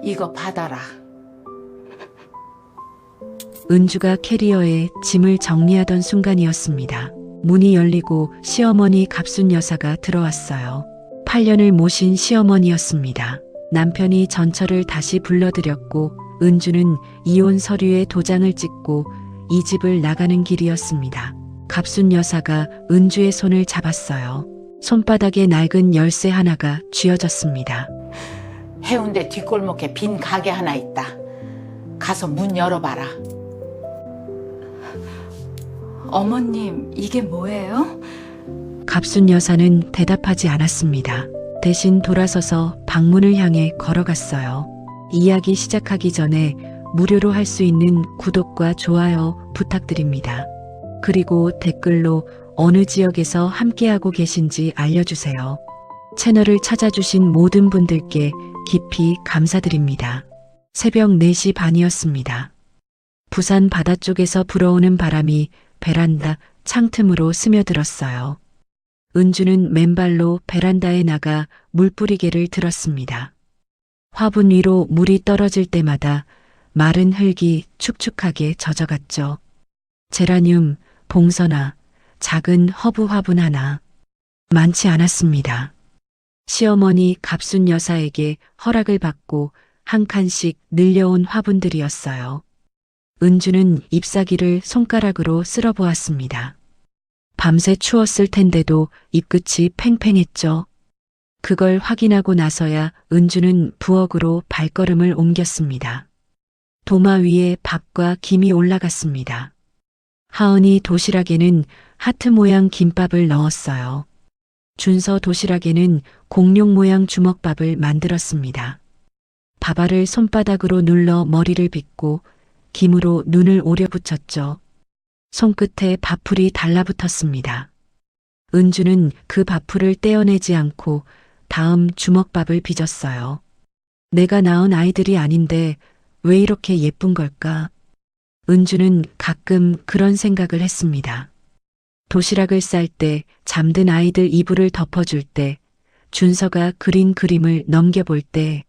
이거 받아라. 은주가 캐리어에 짐을 정리하던 순간이었습니다. 문이 열리고 시어머니 갑순 여사가 들어왔어요. 8년을 모신 시어머니였습니다. 남편이 전처를 다시 불러들였고 은주는 이혼 서류에 도장을 찍고 이 집을 나가는 길이었습니다. 갑순 여사가 은주의 손을 잡았어요. 손바닥에 낡은 열쇠 하나가 쥐어졌습니다. 해운대 뒷골목에 빈 가게 하나 있다. 가서 문 열어봐라. 어머님, 이게 뭐예요? 갑순 여사는 대답하지 않았습니다. 대신 돌아서서 방문을 향해 걸어갔어요. 이야기 시작하기 전에 무료로 할 수 있는 구독과 좋아요 부탁드립니다. 그리고 댓글로 어느 지역에서 함께하고 계신지 알려주세요. 채널을 찾아주신 모든 분들께 깊이 감사드립니다. 새벽 4시 반이었습니다. 부산 바다 쪽에서 불어오는 바람이 베란다 창틈으로 스며들었어요. 은주는 맨발로 베란다에 나가 물뿌리개를 들었습니다. 화분 위로 물이 떨어질 때마다 마른 흙이 축축하게 젖어갔죠. 제라늄, 봉선화, 작은 허브 화분 하나. 많지 않았습니다. 시어머니 갑순 여사에게 허락을 받고 한 칸씩 늘려온 화분들이었어요. 은주는 잎사귀를 손가락으로 쓸어보았습니다. 밤새 추웠을 텐데도 잎끝이 팽팽했죠. 그걸 확인하고 나서야 은주는 부엌으로 발걸음을 옮겼습니다. 도마 위에 밥과 김이 올라갔습니다. 하은이 도시락에는 하트 모양 김밥을 넣었어요. 준서 도시락에는 공룡 모양 주먹밥을 만들었습니다. 밥알을 손바닥으로 눌러 머리를 빗고 김으로 눈을 오려붙였죠. 손끝에 밥풀이 달라붙었습니다. 은주는 그 밥풀을 떼어내지 않고 다음 주먹밥을 빚었어요. 내가 낳은 아이들이 아닌데 왜 이렇게 예쁜 걸까? 은주는 가끔 그런 생각을 했습니다. 도시락을 쌀 때, 잠든 아이들 이불을 덮어줄 때, 준서가 그린 그림을 넘겨볼 때,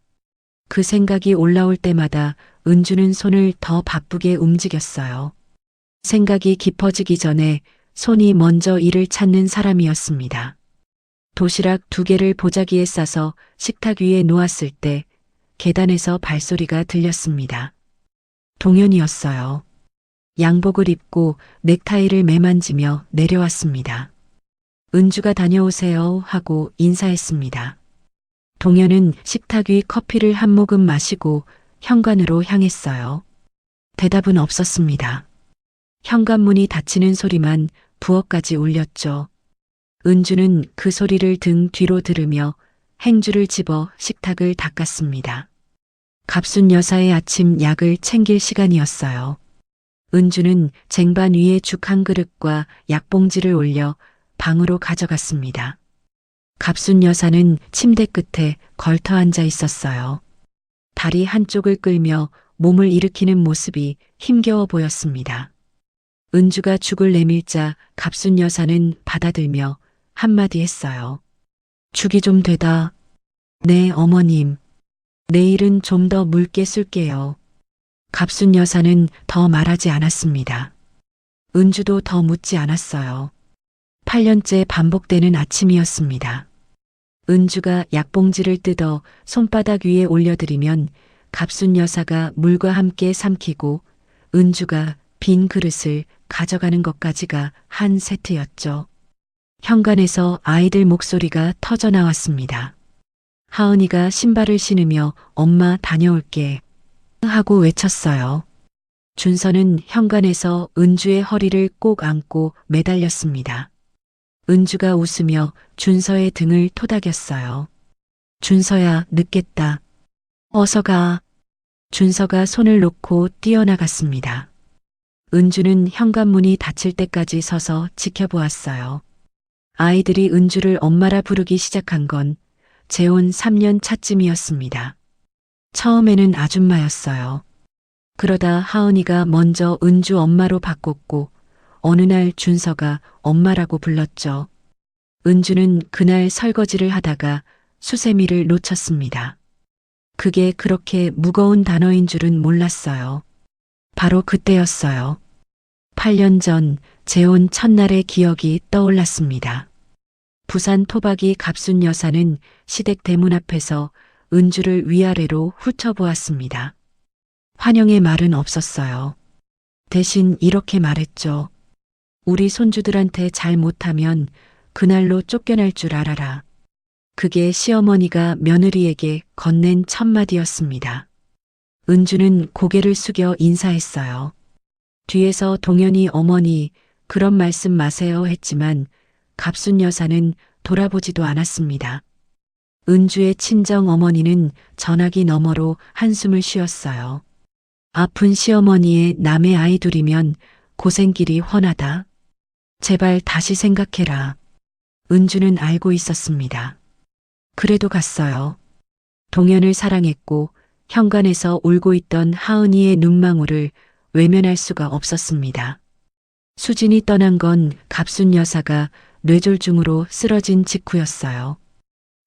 그 생각이 올라올 때마다 은주는 손을 더 바쁘게 움직였어요. 생각이 깊어지기 전에 손이 먼저 이를 찾는 사람이었습니다. 도시락 2개를 보자기에 싸서 식탁 위에 놓았을 때 계단에서 발소리가 들렸습니다. 동현이었어요. 양복을 입고 넥타이를 매만지며 내려왔습니다. 은주가 다녀오세요 하고 인사했습니다. 동현은 식탁 위 커피를 한 모금 마시고 현관으로 향했어요. 대답은 없었습니다. 현관문이 닫히는 소리만 부엌까지 울렸죠. 은주는 그 소리를 등 뒤로 들으며 행주를 집어 식탁을 닦았습니다. 갑순 여사의 아침 약을 챙길 시간이었어요. 은주는 쟁반 위에 죽 한 그릇과 약봉지를 올려 방으로 가져갔습니다. 갑순 여사는 침대 끝에 걸터 앉아 있었어요. 다리 한쪽을 끌며 몸을 일으키는 모습이 힘겨워 보였습니다. 은주가 죽을 내밀자 갑순 여사는 받아들며 한마디 했어요. 죽이 좀 되다. 네, 어머님. 내일은 좀 더 묽게 쓸게요. 갑순 여사는 더 말하지 않았습니다. 은주도 더 묻지 않았어요. 8년째 반복되는 아침이었습니다. 은주가 약봉지를 뜯어 손바닥 위에 올려드리면 갑순 여사가 물과 함께 삼키고 은주가 빈 그릇을 가져가는 것까지가 한 세트였죠. 현관에서 아이들 목소리가 터져 나왔습니다. 하은이가 신발을 신으며 엄마 다녀올게 하고 외쳤어요. 준서는 현관에서 은주의 허리를 꼭 안고 매달렸습니다. 은주가 웃으며 준서의 등을 토닥였어요. 준서야, 늦겠다. 어서 가. 준서가 손을 놓고 뛰어나갔습니다. 은주는 현관문이 닫힐 때까지 서서 지켜보았어요. 아이들이 은주를 엄마라 부르기 시작한 건 재혼 3년 차쯤이었습니다. 처음에는 아줌마였어요. 그러다 하은이가 먼저 은주 엄마로 바꿨고 어느 날 준서가 엄마라고 불렀죠. 은주는 그날 설거지를 하다가 수세미를 놓쳤습니다. 그게 그렇게 무거운 단어인 줄은 몰랐어요. 바로 그때였어요. 8년 전 재혼 첫날의 기억이 떠올랐습니다. 부산 토박이 갑순 여사는 시댁 대문 앞에서 은주를 위아래로 훑어보았습니다. 환영의 말은 없었어요. 대신 이렇게 말했죠. 우리 손주들한테 잘 못하면 그날로 쫓겨날 줄 알아라. 그게 시어머니가 며느리에게 건넨 첫마디였습니다. 은주는 고개를 숙여 인사했어요. 뒤에서 동현이 어머니 그런 말씀 마세요 했지만 갑순 여사는 돌아보지도 않았습니다. 은주의 친정 어머니는 전화기 너머로 한숨을 쉬었어요. 아픈 시어머니의 남의 아이 둘이면 고생길이 훤하다. 제발 다시 생각해라. 은주는 알고 있었습니다. 그래도 갔어요. 동현을 사랑했고 현관에서 울고 있던 하은이의 눈망울을 외면할 수가 없었습니다. 수진이 떠난 건 갑순 여사가 뇌졸중으로 쓰러진 직후였어요.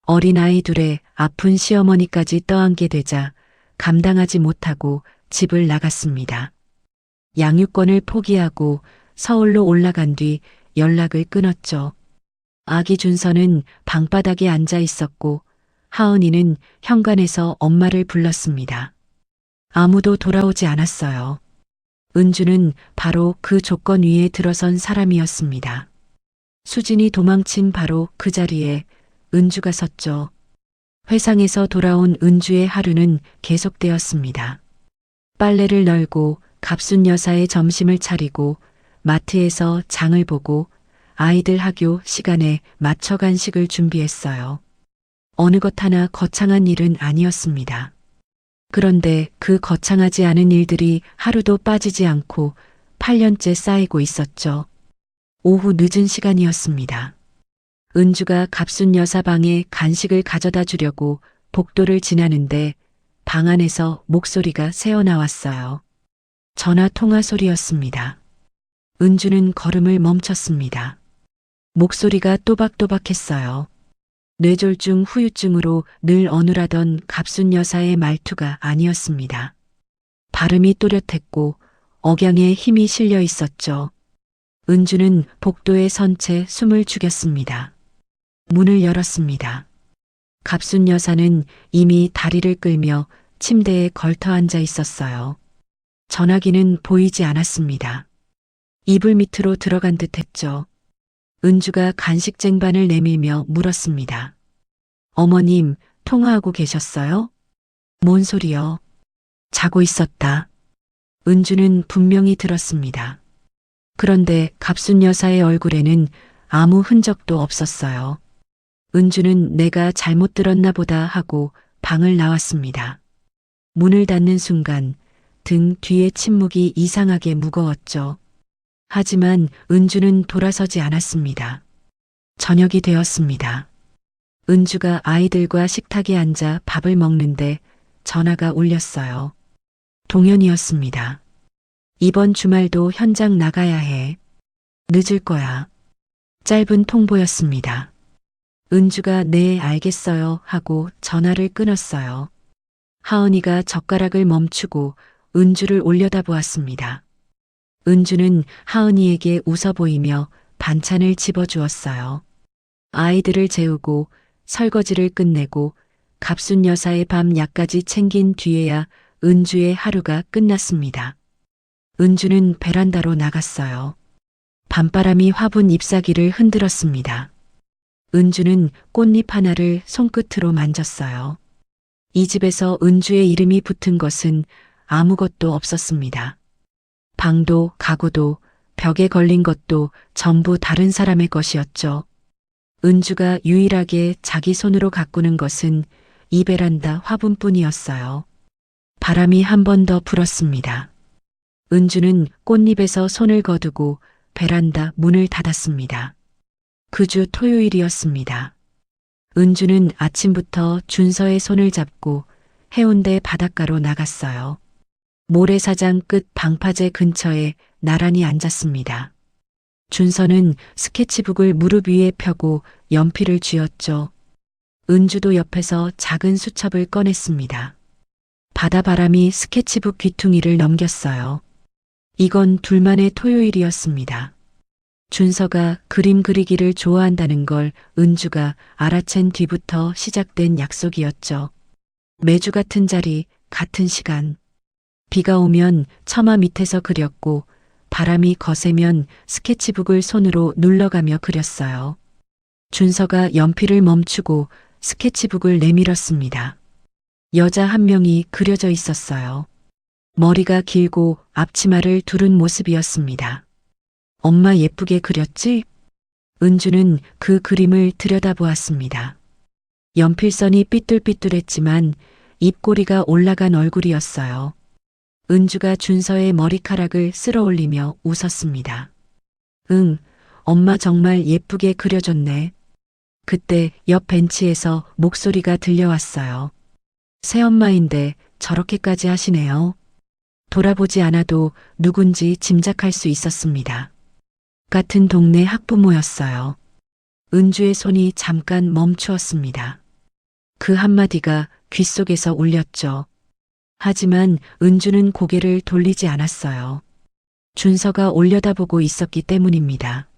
어린아이 둘의 아픈 시어머니까지 떠안게 되자 감당하지 못하고 집을 나갔습니다. 양육권을 포기하고 서울로 올라간 뒤 연락을 끊었죠. 아기 준서는 방바닥에 앉아 있었고 하은이는 현관에서 엄마를 불렀습니다. 아무도 돌아오지 않았어요. 은주는 바로 그 조건 위에 들어선 사람이었습니다. 수진이 도망친 바로 그 자리에 은주가 섰죠. 회상에서 돌아온 은주의 하루는 계속되었습니다. 빨래를 널고 갑순 여사의 점심을 차리고 마트에서 장을 보고 아이들 학교 시간에 맞춰 간식을 준비했어요. 어느 것 하나 거창한 일은 아니었습니다. 그런데 그 거창하지 않은 일들이 하루도 빠지지 않고 8년째 쌓이고 있었죠. 오후 늦은 시간이었습니다. 은주가 갑순 여사 방에 간식을 가져다 주려고 복도를 지나는데 방 안에서 목소리가 새어나왔어요. 전화 통화 소리였습니다. 은주는 걸음을 멈췄습니다. 목소리가 또박또박했어요. 뇌졸중 후유증으로 늘 어눌하던 갑순 여사의 말투가 아니었습니다. 발음이 또렷했고 억양에 힘이 실려 있었죠. 은주는 복도에 선 채 숨을 죽였습니다. 문을 열었습니다. 갑순 여사는 이미 다리를 끌며 침대에 걸터 앉아 있었어요. 전화기는 보이지 않았습니다. 이불 밑으로 들어간 듯 했죠. 은주가 간식 쟁반을 내밀며 물었습니다. 어머님, 통화하고 계셨어요? 뭔 소리요? 자고 있었다. 은주는 분명히 들었습니다. 그런데 갑순 여사의 얼굴에는 아무 흔적도 없었어요. 은주는 내가 잘못 들었나 보다 하고 방을 나왔습니다. 문을 닫는 순간 등 뒤의 침묵이 이상하게 무거웠죠. 하지만 은주는 돌아서지 않았습니다. 저녁이 되었습니다. 은주가 아이들과 식탁에 앉아 밥을 먹는데 전화가 울렸어요. 동현이었습니다. 이번 주말도 현장 나가야 해. 늦을 거야. 짧은 통보였습니다. 은주가 네, 알겠어요 하고 전화를 끊었어요. 하은이가 젓가락을 멈추고 은주를 올려다보았습니다. 은주는 하은이에게 웃어 보이며 반찬을 집어주었어요. 아이들을 재우고 설거지를 끝내고 갑순 여사의 밤 약까지 챙긴 뒤에야 은주의 하루가 끝났습니다. 은주는 베란다로 나갔어요. 밤바람이 화분 잎사귀를 흔들었습니다. 은주는 꽃잎 하나를 손끝으로 만졌어요. 이 집에서 은주의 이름이 붙은 것은 아무것도 없었습니다. 방도 가구도 벽에 걸린 것도 전부 다른 사람의 것이었죠. 은주가 유일하게 자기 손으로 가꾸는 것은 이 베란다 화분뿐이었어요. 바람이 한 번 더 불었습니다. 은주는 꽃잎에서 손을 거두고 베란다 문을 닫았습니다. 그 주 토요일이었습니다. 은주는 아침부터 준서의 손을 잡고 해운대 바닷가로 나갔어요. 모래사장 끝 방파제 근처에 나란히 앉았습니다. 준서는 스케치북을 무릎 위에 펴고 연필을 쥐었죠. 은주도 옆에서 작은 수첩을 꺼냈습니다. 바다바람이 스케치북 귀퉁이를 넘겼어요. 이건 둘만의 토요일이었습니다. 준서가 그림 그리기를 좋아한다는 걸 은주가 알아챈 뒤부터 시작된 약속이었죠. 매주 같은 자리, 같은 시간. 비가 오면 처마 밑에서 그렸고 바람이 거세면 스케치북을 손으로 눌러가며 그렸어요. 준서가 연필을 멈추고 스케치북을 내밀었습니다. 여자 한 명이 그려져 있었어요. 머리가 길고 앞치마를 두른 모습이었습니다. 엄마 예쁘게 그렸지? 은주는 그 그림을 들여다보았습니다. 연필선이 삐뚤삐뚤했지만 입꼬리가 올라간 얼굴이었어요. 은주가 준서의 머리카락을 쓸어올리며 웃었습니다. 응, 엄마 정말 예쁘게 그려줬네. 그때 옆 벤치에서 목소리가 들려왔어요. 새엄마인데 저렇게까지 하시네요. 돌아보지 않아도 누군지 짐작할 수 있었습니다. 같은 동네 학부모였어요. 은주의 손이 잠깐 멈추었습니다. 그 한마디가 귓속에서 울렸죠. 하지만 은주는 고개를 돌리지 않았어요. 준서가 올려다보고 있었기 때문입니다.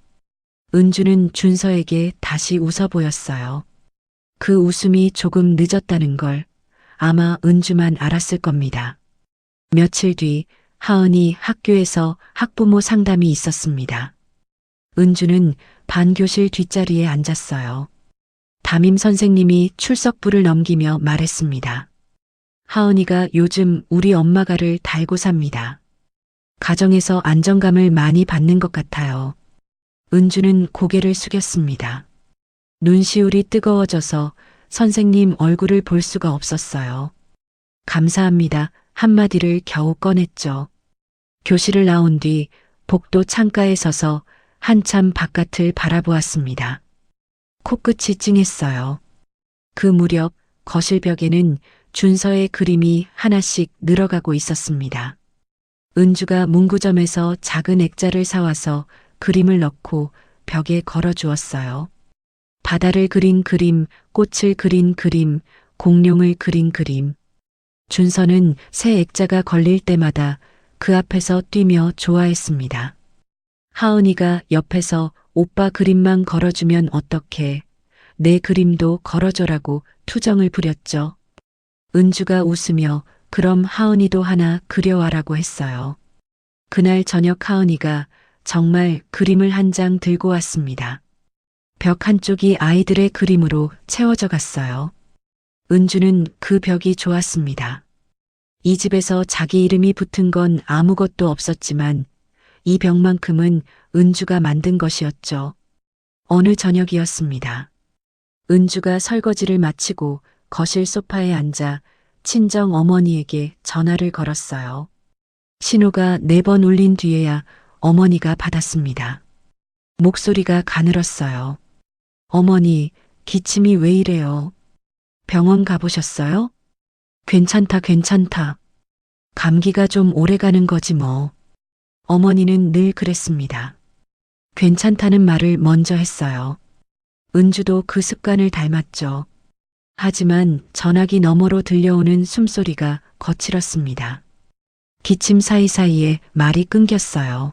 은주는 준서에게 다시 웃어 보였어요. 그 웃음이 조금 늦었다는 걸 아마 은주만 알았을 겁니다. 며칠 뒤 하은이 학교에서 학부모 상담이 있었습니다. 은주는 반교실 뒷자리에 앉았어요. 담임 선생님이 출석부를 넘기며 말했습니다. 하은이가 요즘 우리 엄마가를 달고 삽니다. 가정에서 안정감을 많이 받는 것 같아요. 은주는 고개를 숙였습니다. 눈시울이 뜨거워져서 선생님 얼굴을 볼 수가 없었어요. 감사합니다. 한마디를 겨우 꺼냈죠. 교실을 나온 뒤 복도 창가에 서서 한참 바깥을 바라보았습니다. 코끝이 찡했어요. 그 무렵 거실 벽에는 준서의 그림이 하나씩 늘어가고 있었습니다. 은주가 문구점에서 작은 액자를 사와서 그림을 넣고 벽에 걸어주었어요. 바다를 그린 그림, 꽃을 그린 그림, 공룡을 그린 그림. 준서는 새 액자가 걸릴 때마다 그 앞에서 뛰며 좋아했습니다. 하은이가 옆에서 오빠 그림만 걸어주면 어떡해. 내 그림도 걸어줘라고 투정을 부렸죠. 은주가 웃으며 그럼 하은이도 하나 그려와라고 했어요. 그날 저녁 하은이가 정말 그림을 한 장 들고 왔습니다. 벽 한쪽이 아이들의 그림으로 채워져 갔어요. 은주는 그 벽이 좋았습니다. 이 집에서 자기 이름이 붙은 건 아무것도 없었지만 이 벽만큼은 은주가 만든 것이었죠. 어느 저녁이었습니다. 은주가 설거지를 마치고 거실 소파에 앉아 친정 어머니에게 전화를 걸었어요. 신호가 4번 울린 뒤에야 어머니가 받았습니다. 목소리가 가늘었어요. 어머니, 기침이 왜 이래요? 병원 가보셨어요? 괜찮다, 괜찮다. 감기가 좀 오래 가는 거지 뭐. 어머니는 늘 그랬습니다. 괜찮다는 말을 먼저 했어요. 은주도 그 습관을 닮았죠. 하지만 전화기 너머로 들려오는 숨소리가 거칠었습니다. 기침 사이사이에 말이 끊겼어요.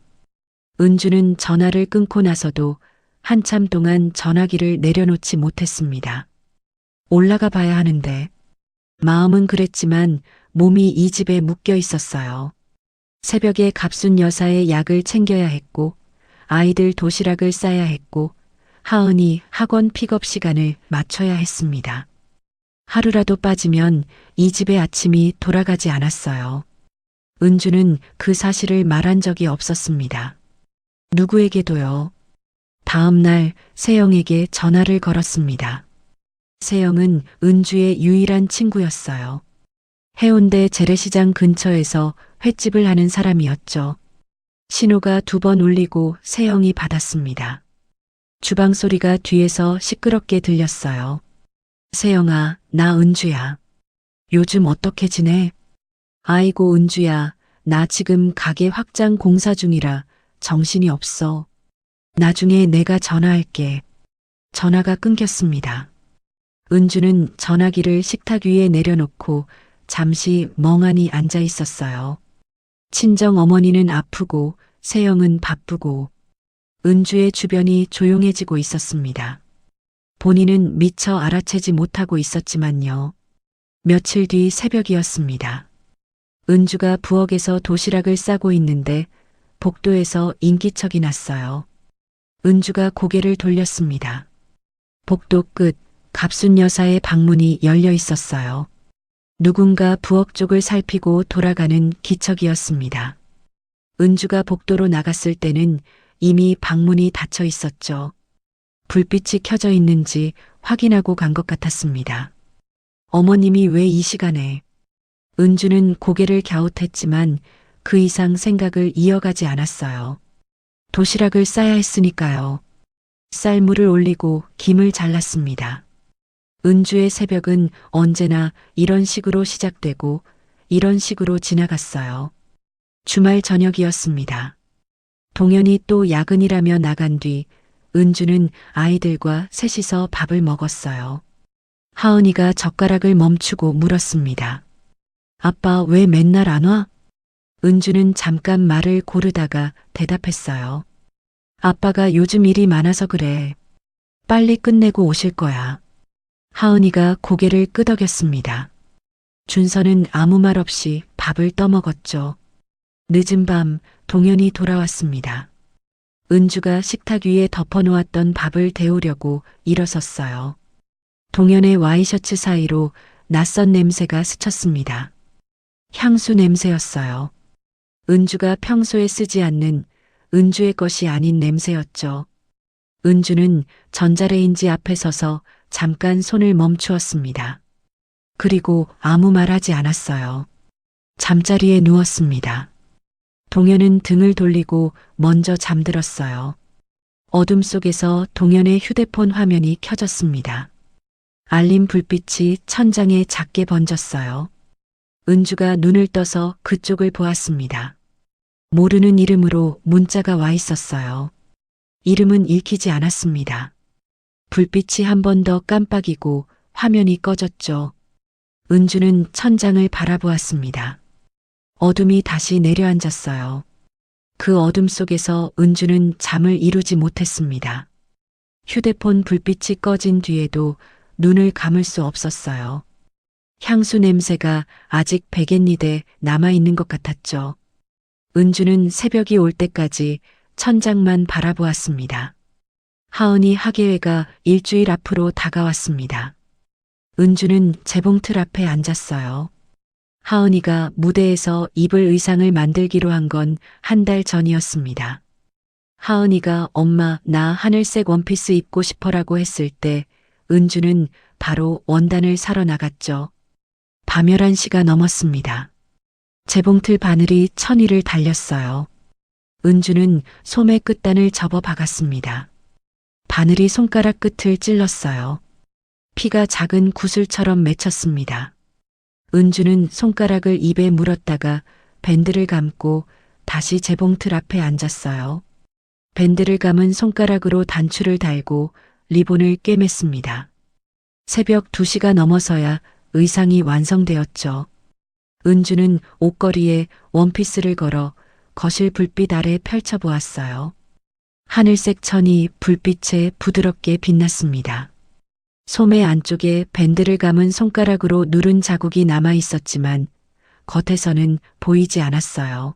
은주는 전화를 끊고 나서도 한참 동안 전화기를 내려놓지 못했습니다. 올라가 봐야 하는데 마음은 그랬지만 몸이 이 집에 묶여 있었어요. 새벽에 갑순 여사의 약을 챙겨야 했고 아이들 도시락을 싸야 했고 하은이 학원 픽업 시간을 맞춰야 했습니다. 하루라도 빠지면 이 집의 아침이 돌아가지 않았어요. 은주는 그 사실을 말한 적이 없었습니다. 누구에게도요. 다음 날 세영에게 전화를 걸었습니다. 세영은 은주의 유일한 친구였어요. 해운대 재래시장 근처에서 횟집을 하는 사람이었죠. 신호가 2번 울리고 세영이 받았습니다. 주방 소리가 뒤에서 시끄럽게 들렸어요. 세영아, 나 은주야. 요즘 어떻게 지내? 아이고 은주야, 나 지금 가게 확장 공사 중이라 정신이 없어. 나중에 내가 전화할게. 전화가 끊겼습니다. 은주는 전화기를 식탁 위에 내려놓고 잠시 멍하니 앉아 있었어요. 친정 어머니는 아프고 세영은 바쁘고 은주의 주변이 조용해지고 있었습니다. 본인은 미처 알아채지 못하고 있었지만요. 며칠 뒤 새벽이었습니다. 은주가 부엌에서 도시락을 싸고 있는데 복도에서 인기척이 났어요. 은주가 고개를 돌렸습니다. 복도 끝 갑순 여사의 방문이 열려 있었어요. 누군가 부엌 쪽을 살피고 돌아가는 기척이었습니다. 은주가 복도로 나갔을 때는 이미 방문이 닫혀 있었죠. 불빛이 켜져 있는지 확인하고 간 것 같았습니다. 어머님이 왜 이 시간에? 은주는 고개를 갸웃했지만 그 이상 생각을 이어가지 않았어요. 도시락을 싸야 했으니까요. 쌀물을 올리고 김을 잘랐습니다. 은주의 새벽은 언제나 이런 식으로 시작되고 이런 식으로 지나갔어요. 주말 저녁이었습니다. 동현이 또 야근이라며 나간 뒤 은주는 아이들과 셋이서 밥을 먹었어요. 하은이가 젓가락을 멈추고 물었습니다. 아빠 왜 맨날 안 와? 은주는 잠깐 말을 고르다가 대답했어요. 아빠가 요즘 일이 많아서 그래. 빨리 끝내고 오실 거야. 하은이가 고개를 끄덕였습니다. 준서는 아무 말 없이 밥을 떠먹었죠. 늦은 밤 동현이 돌아왔습니다. 은주가 식탁 위에 덮어놓았던 밥을 데우려고 일어섰어요. 동현의 와이셔츠 사이로 낯선 냄새가 스쳤습니다. 향수 냄새였어요. 은주가 평소에 쓰지 않는 은주의 것이 아닌 냄새였죠. 은주는 전자레인지 앞에 서서 잠깐 손을 멈추었습니다. 그리고 아무 말 하지 않았어요. 잠자리에 누웠습니다. 동현은 등을 돌리고 먼저 잠들었어요. 어둠 속에서 동현의 휴대폰 화면이 켜졌습니다. 알림 불빛이 천장에 작게 번졌어요. 은주가 눈을 떠서 그쪽을 보았습니다. 모르는 이름으로 문자가 와 있었어요. 이름은 읽히지 않았습니다. 불빛이 한 번 더 깜빡이고 화면이 꺼졌죠. 은주는 천장을 바라보았습니다. 어둠이 다시 내려앉았어요. 그 어둠 속에서 은주는 잠을 이루지 못했습니다. 휴대폰 불빛이 꺼진 뒤에도 눈을 감을 수 없었어요. 향수 냄새가 아직 베갯니에 남아있는 것 같았죠. 은주는 새벽이 올 때까지 천장만 바라보았습니다. 하은이 학예회가 일주일 앞으로 다가왔습니다. 은주는 재봉틀 앞에 앉았어요. 하은이가 무대에서 입을 의상을 만들기로 한 건 한 달 전이었습니다. 하은이가 엄마 나 하늘색 원피스 입고 싶어라고 했을 때 은주는 바로 원단을 사러 나갔죠. 밤 11시가 넘었습니다. 재봉틀 바늘이 천위를 달렸어요. 은주는 소매 끝단을 접어 박았습니다. 바늘이 손가락 끝을 찔렀어요. 피가 작은 구슬처럼 맺혔습니다. 은주는 손가락을 입에 물었다가 밴드를 감고 다시 재봉틀 앞에 앉았어요. 밴드를 감은 손가락으로 단추를 달고 리본을 꿰맸습니다. 새벽 2시가 넘어서야 의상이 완성되었죠. 은주는 옷걸이에 원피스를 걸어 거실 불빛 아래 펼쳐보았어요. 하늘색 천이 불빛에 부드럽게 빛났습니다. 소매 안쪽에 밴드를 감은 손가락으로 누른 자국이 남아 있었지만 겉에서는 보이지 않았어요.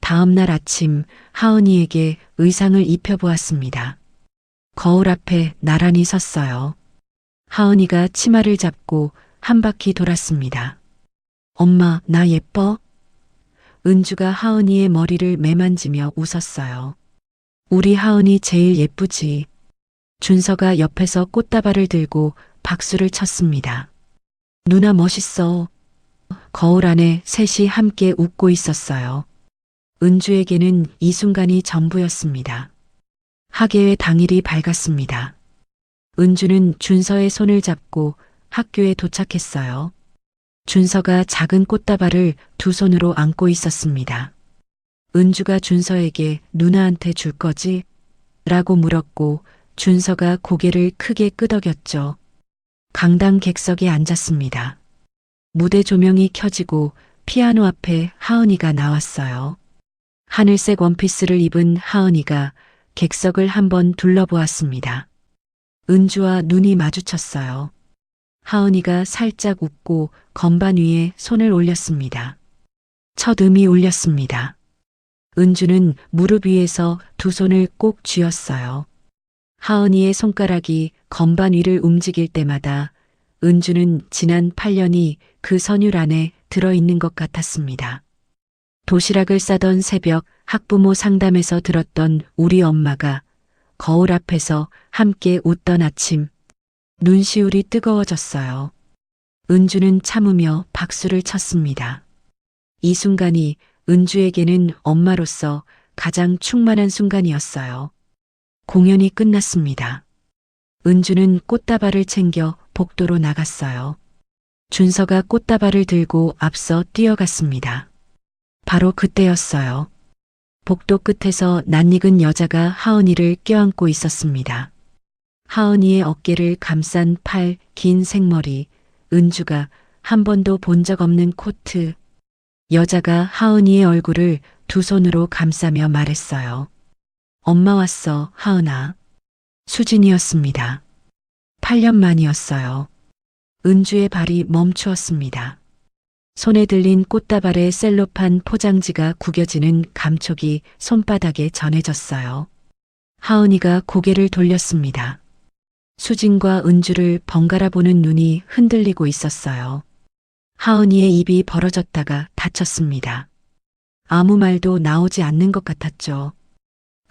다음 날 아침 하은이에게 의상을 입혀보았습니다. 거울 앞에 나란히 섰어요. 하은이가 치마를 잡고 한 바퀴 돌았습니다. 엄마, 나 예뻐? 은주가 하은이의 머리를 매만지며 웃었어요. 우리 하은이 제일 예쁘지. 준서가 옆에서 꽃다발을 들고 박수를 쳤습니다. 누나 멋있어. 거울 안에 셋이 함께 웃고 있었어요. 은주에게는 이 순간이 전부였습니다. 학예회 당일이 밝았습니다. 은주는 준서의 손을 잡고 학교에 도착했어요. 준서가 작은 꽃다발을 두 손으로 안고 있었습니다. 은주가 준서에게 누나한테 줄 거지? 라고 물었고 준서가 고개를 크게 끄덕였죠. 강당 객석에 앉았습니다. 무대 조명이 켜지고 피아노 앞에 하은이가 나왔어요. 하늘색 원피스를 입은 하은이가 객석을 한번 둘러보았습니다. 은주와 눈이 마주쳤어요. 하은이가 살짝 웃고 건반 위에 손을 올렸습니다. 첫 음이 울렸습니다. 은주는 무릎 위에서 두 손을 꼭 쥐었어요. 하은이의 손가락이 건반 위를 움직일 때마다 은주는 지난 8년이 그 선율 안에 들어있는 것 같았습니다. 도시락을 싸던 새벽 학부모 상담에서 들었던 우리 엄마가 거울 앞에서 함께 웃던 아침, 눈시울이 뜨거워졌어요. 은주는 참으며 박수를 쳤습니다. 이 순간이 은주에게는 엄마로서 가장 충만한 순간이었어요. 공연이 끝났습니다. 은주는 꽃다발을 챙겨 복도로 나갔어요. 준서가 꽃다발을 들고 앞서 뛰어갔습니다. 바로 그때였어요. 복도 끝에서 낯익은 여자가 하은이를 껴안고 있었습니다. 하은이의 어깨를 감싼 팔, 긴 생머리, 은주가 한 번도 본 적 없는 코트. 여자가 하은이의 얼굴을 두 손으로 감싸며 말했어요. 엄마 왔어, 하은아. 수진이었습니다. 8년 만이었어요. 은주의 발이 멈추었습니다. 손에 들린 꽃다발의 셀로판 포장지가 구겨지는 감촉이 손바닥에 전해졌어요. 하은이가 고개를 돌렸습니다. 수진과 은주를 번갈아 보는 눈이 흔들리고 있었어요. 하은이의 입이 벌어졌다가 닫혔습니다. 아무 말도 나오지 않는 것 같았죠.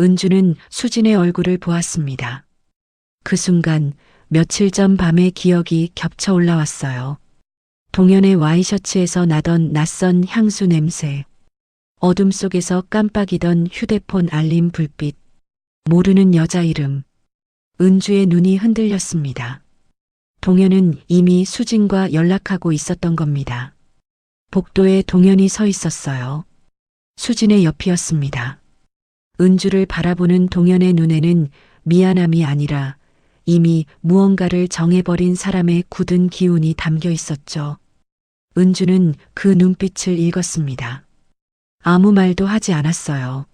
은주는 수진의 얼굴을 보았습니다. 그 순간 며칠 전 밤의 기억이 겹쳐 올라왔어요. 동현의 와이셔츠에서 나던 낯선 향수 냄새, 어둠 속에서 깜빡이던 휴대폰 알림 불빛, 모르는 여자 이름. 은주의 눈이 흔들렸습니다. 동현은 이미 수진과 연락하고 있었던 겁니다. 복도에 동현이 서 있었어요. 수진의 옆이었습니다. 은주를 바라보는 동현의 눈에는 미안함이 아니라 이미 무언가를 정해버린 사람의 굳은 기운이 담겨 있었죠. 은주는 그 눈빛을 읽었습니다. 아무 말도 하지 않았어요.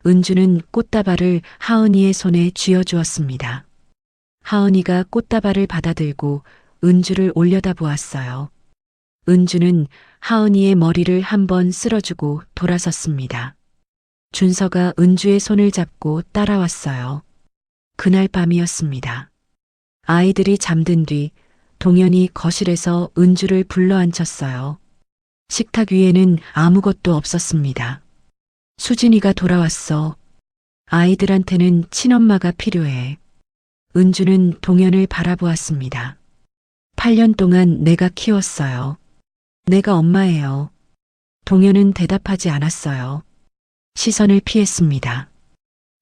은주는 꽃다발을 하은이의 손에 쥐어주었습니다. 하은이가 꽃다발을 받아들고 은주를 올려다보았어요. 은주는 하은이의 머리를 한번 쓸어주고 돌아섰습니다. 준서가 은주의 손을 잡고 따라왔어요. 그날 밤이었습니다. 아이들이 잠든 뒤 동현이 거실에서 은주를 불러앉혔어요. 식탁 위에는 아무것도 없었습니다. 수진이가 돌아왔어. 아이들한테는 친엄마가 필요해. 은주는 동현을 바라보았습니다. 8년 동안 내가 키웠어요. 내가 엄마예요. 동현은 대답하지 않았어요. 시선을 피했습니다.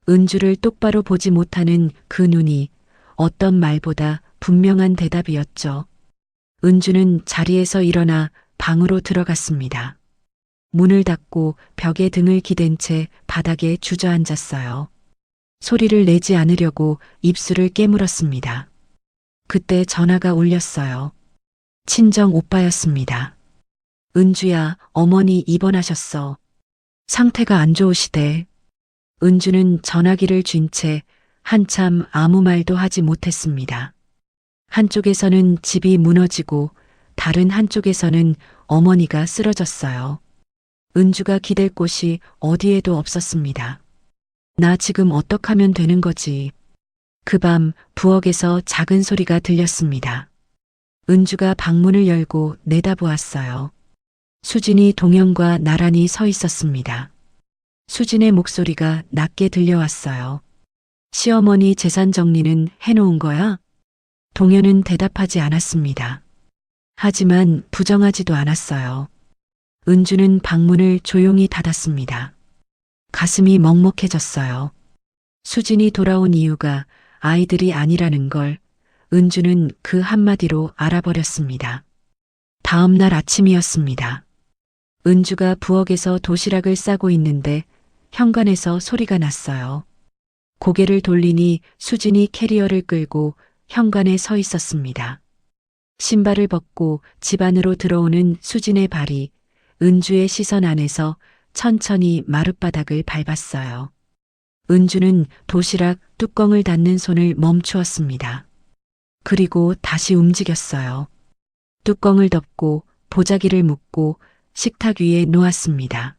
은주를 똑바로 보지 못하는 그 눈이 어떤 말보다 분명한 대답이었죠. 은주는 자리에서 일어나 방으로 들어갔습니다. 문을 닫고 벽에 등을 기댄 채 바닥에 주저앉았어요. 소리를 내지 않으려고 입술을 깨물었습니다. 그때 전화가 울렸어요. 친정 오빠였습니다. 은주야, 어머니 입원하셨어. 상태가 안 좋으시대. 은주는 전화기를 쥔 채 한참 아무 말도 하지 못했습니다. 한쪽에서는 집이 무너지고 다른 한쪽에서는 어머니가 쓰러졌어요. 은주가 기댈 곳이 어디에도 없었습니다. 나 지금 어떡하면 되는 거지? 그 밤 부엌에서 작은 소리가 들렸습니다. 은주가 방문을 열고 내다보았어요. 수진이 동현과 나란히 서 있었습니다. 수진의 목소리가 낮게 들려왔어요. 시어머니 재산 정리는 해놓은 거야? 동현은 대답하지 않았습니다. 하지만 부정하지도 않았어요. 은주는 방문을 조용히 닫았습니다. 가슴이 먹먹해졌어요. 수진이 돌아온 이유가 아이들이 아니라는 걸 은주는 그 한마디로 알아버렸습니다. 다음 날 아침이었습니다. 은주가 부엌에서 도시락을 싸고 있는데 현관에서 소리가 났어요. 고개를 돌리니 수진이 캐리어를 끌고 현관에 서 있었습니다. 신발을 벗고 집 안으로 들어오는 수진의 발이 은주의 시선 안에서 천천히 마룻바닥을 밟았어요. 은주는 도시락 뚜껑을 닫는 손을 멈추었습니다. 그리고 다시 움직였어요. 뚜껑을 덮고 보자기를 묶고 식탁 위에 놓았습니다.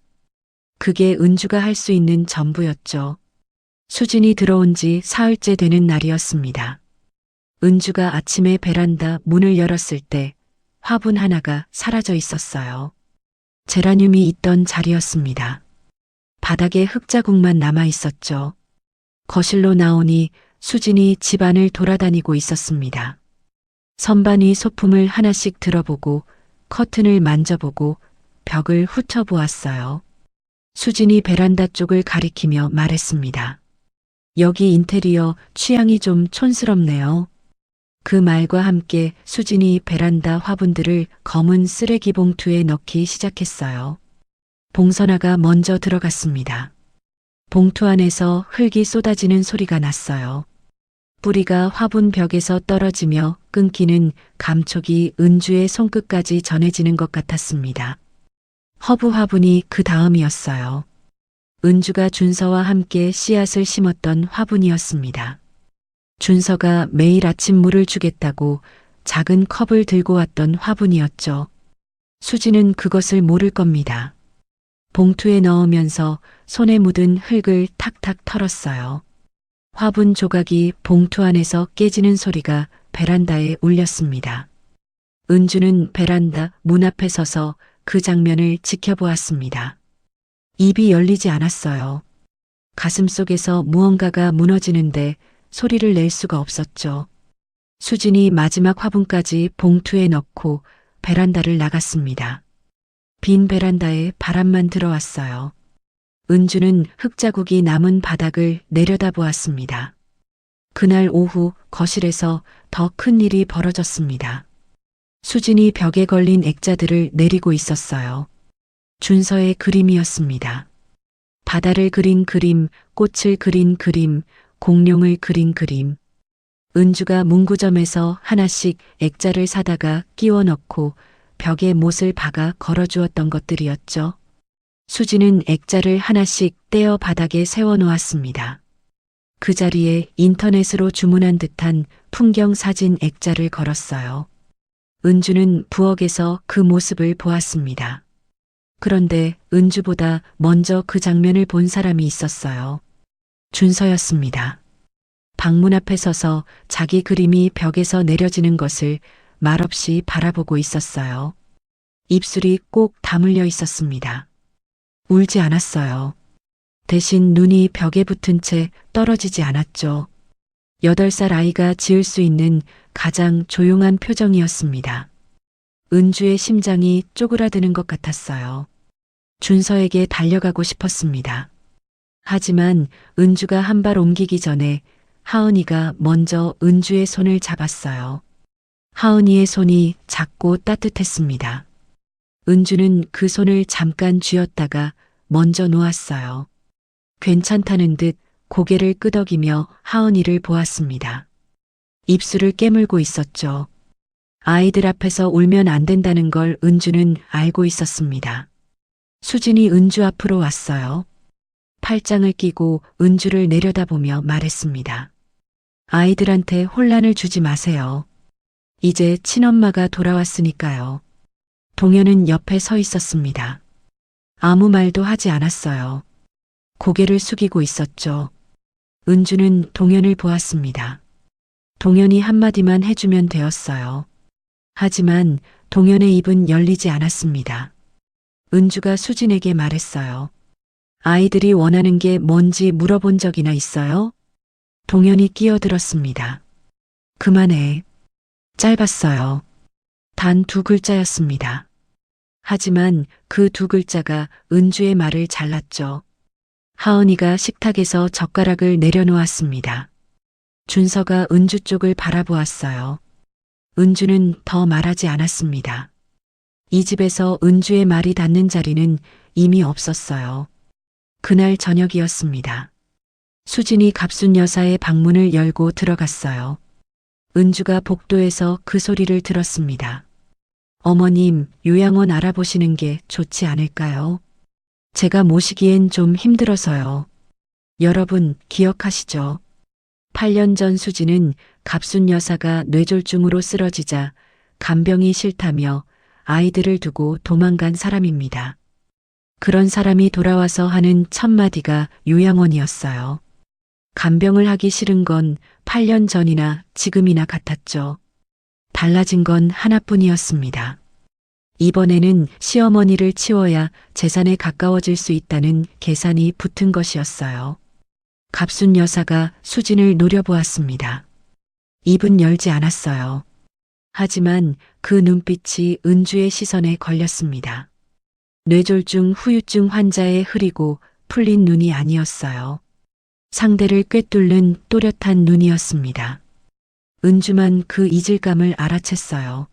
그게 은주가 할 수 있는 전부였죠. 수진이 들어온 지 사흘째 되는 날이었습니다. 은주가 아침에 베란다 문을 열었을 때 화분 하나가 사라져 있었어요. 제라늄이 있던 자리였습니다. 바닥에 흙자국만 남아 있었죠. 거실로 나오니 수진이 집안을 돌아다니고 있었습니다. 선반 위 소품을 하나씩 들어보고 커튼을 만져보고 벽을 훑어보았어요. 수진이 베란다 쪽을 가리키며 말했습니다. 여기 인테리어 취향이 좀 촌스럽네요. 그 말과 함께 수진이 베란다 화분들을 검은 쓰레기 봉투에 넣기 시작했어요. 봉선아가 먼저 들어갔습니다. 봉투 안에서 흙이 쏟아지는 소리가 났어요. 뿌리가 화분 벽에서 떨어지며 끊기는 감촉이 은주의 손끝까지 전해지는 것 같았습니다. 허브 화분이 그 다음이었어요. 은주가 준서와 함께 씨앗을 심었던 화분이었습니다. 준서가 매일 아침 물을 주겠다고 작은 컵을 들고 왔던 화분이었죠. 수지는 그것을 모를 겁니다. 봉투에 넣으면서 손에 묻은 흙을 탁탁 털었어요. 화분 조각이 봉투 안에서 깨지는 소리가 베란다에 울렸습니다. 은주는 베란다 문 앞에 서서 그 장면을 지켜보았습니다. 입이 열리지 않았어요. 가슴 속에서 무언가가 무너지는데 소리를 낼 수가 없었죠. 수진이 마지막 화분까지 봉투에 넣고 베란다를 나갔습니다. 빈 베란다에 바람만 들어왔어요. 은주는 흙자국이 남은 바닥을 내려다보았습니다. 그날 오후 거실에서 더 큰 일이 벌어졌습니다. 수진이 벽에 걸린 액자들을 내리고 있었어요. 준서의 그림이었습니다. 바다를 그린 그림, 꽃을 그린 그림, 공룡을 그린 그림. 은주가 문구점에서 하나씩 액자를 사다가 끼워 넣고 벽에 못을 박아 걸어주었던 것들이었죠. 수지는 액자를 하나씩 떼어 바닥에 세워 놓았습니다. 그 자리에 인터넷으로 주문한 듯한 풍경 사진 액자를 걸었어요. 은주는 부엌에서 그 모습을 보았습니다. 그런데 은주보다 먼저 그 장면을 본 사람이 있었어요. 준서였습니다. 방문 앞에 서서 자기 그림이 벽에서 내려지는 것을 말없이 바라보고 있었어요. 입술이 꼭 다물려 있었습니다. 울지 않았어요. 대신 눈이 벽에 붙은 채 떨어지지 않았죠. 8살 아이가 지을 수 있는 가장 조용한 표정이었습니다. 은주의 심장이 쪼그라드는 것 같았어요. 준서에게 달려가고 싶었습니다. 하지만 은주가 한 발 옮기기 전에 하은이가 먼저 은주의 손을 잡았어요. 하은이의 손이 작고 따뜻했습니다. 은주는 그 손을 잠깐 쥐었다가 먼저 놓았어요. 괜찮다는 듯 고개를 끄덕이며 하은이를 보았습니다. 입술을 깨물고 있었죠. 아이들 앞에서 울면 안 된다는 걸 은주는 알고 있었습니다. 수진이 은주 앞으로 왔어요. 팔짱을 끼고 은주를 내려다보며 말했습니다. 아이들한테 혼란을 주지 마세요. 이제 친엄마가 돌아왔으니까요. 동현은 옆에 서 있었습니다. 아무 말도 하지 않았어요. 고개를 숙이고 있었죠. 은주는 동현을 보았습니다. 동현이 한마디만 해주면 되었어요. 하지만 동현의 입은 열리지 않았습니다. 은주가 수진에게 말했어요. 아이들이 원하는 게 뭔지 물어본 적이나 있어요? 동현이 끼어들었습니다. 그만해. 짧았어요. 단 2글자였습니다. 하지만 그 2글자가 은주의 말을 잘랐죠. 하은이가 식탁에서 젓가락을 내려놓았습니다. 준서가 은주 쪽을 바라보았어요. 은주는 더 말하지 않았습니다. 이 집에서 은주의 말이 닿는 자리는 이미 없었어요. 그날 저녁이었습니다. 수진이 갑순 여사의 방문을 열고 들어갔어요. 은주가 복도에서 그 소리를 들었습니다. 어머님, 요양원 알아보시는 게 좋지 않을까요? 제가 모시기엔 좀 힘들어서요. 여러분 기억하시죠? 8년 전 수지는 갑순 여사가 뇌졸중으로 쓰러지자 간병이 싫다며 아이들을 두고 도망간 사람입니다. 그런 사람이 돌아와서 하는 첫 마디가 요양원이었어요. 간병을 하기 싫은 건 8년 전이나 지금이나 같았죠. 달라진 건 하나뿐이었습니다. 이번에는 시어머니를 치워야 재산에 가까워질 수 있다는 계산이 붙은 것이었어요. 갑순 여사가 수진을 노려보았습니다. 입은 열지 않았어요. 하지만 그 눈빛이 은주의 시선에 걸렸습니다. 뇌졸중 후유증 환자의 흐리고 풀린 눈이 아니었어요. 상대를 꿰뚫는 또렷한 눈이었습니다. 은주만 그 이질감을 알아챘어요.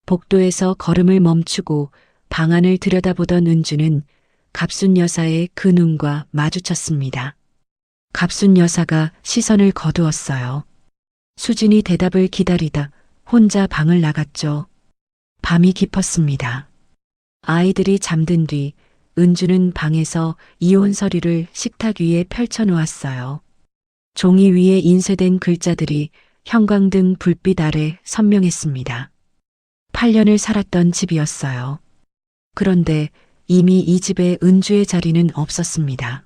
복도에서 걸음을 멈추고 방 안을 들여다보던 은주는 갑순 여사의 그 눈과 마주쳤습니다. 갑순 여사가 시선을 거두었어요. 수진이 대답을 기다리다 혼자 방을 나갔죠. 밤이 깊었습니다. 아이들이 잠든 뒤 은주는 방에서 이혼 서류를 식탁 위에 펼쳐놓았어요. 종이 위에 인쇄된 글자들이 형광등 불빛 아래 선명했습니다. 8년을 살았던 집이었어요. 그런데 이미 이 집에 은주의 자리는 없었습니다.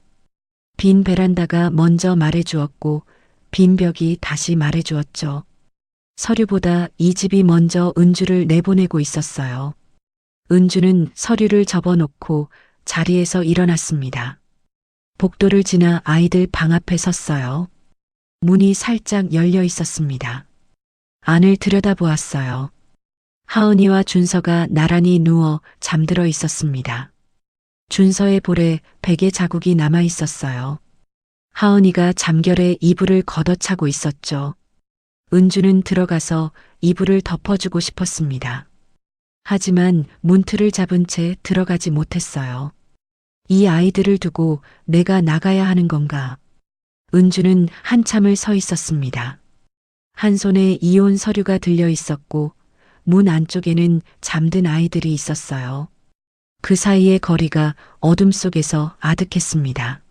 빈 베란다가 먼저 말해주었고 빈 벽이 다시 말해주었죠. 서류보다 이 집이 먼저 은주를 내보내고 있었어요. 은주는 서류를 접어놓고 자리에서 일어났습니다. 복도를 지나 아이들 방 앞에 섰어요. 문이 살짝 열려 있었습니다. 안을 들여다보았어요. 하은이와 준서가 나란히 누워 잠들어 있었습니다. 준서의 볼에 베개 자국이 남아 있었어요. 하은이가 잠결에 이불을 걷어차고 있었죠. 은주는 들어가서 이불을 덮어주고 싶었습니다. 하지만 문틀을 잡은 채 들어가지 못했어요. 이 아이들을 두고 내가 나가야 하는 건가? 은주는 한참을 서 있었습니다. 한 손에 이혼 서류가 들려 있었고 문 안쪽에는 잠든 아이들이 있었어요. 그 사이의 거리가 어둠 속에서 아득했습니다.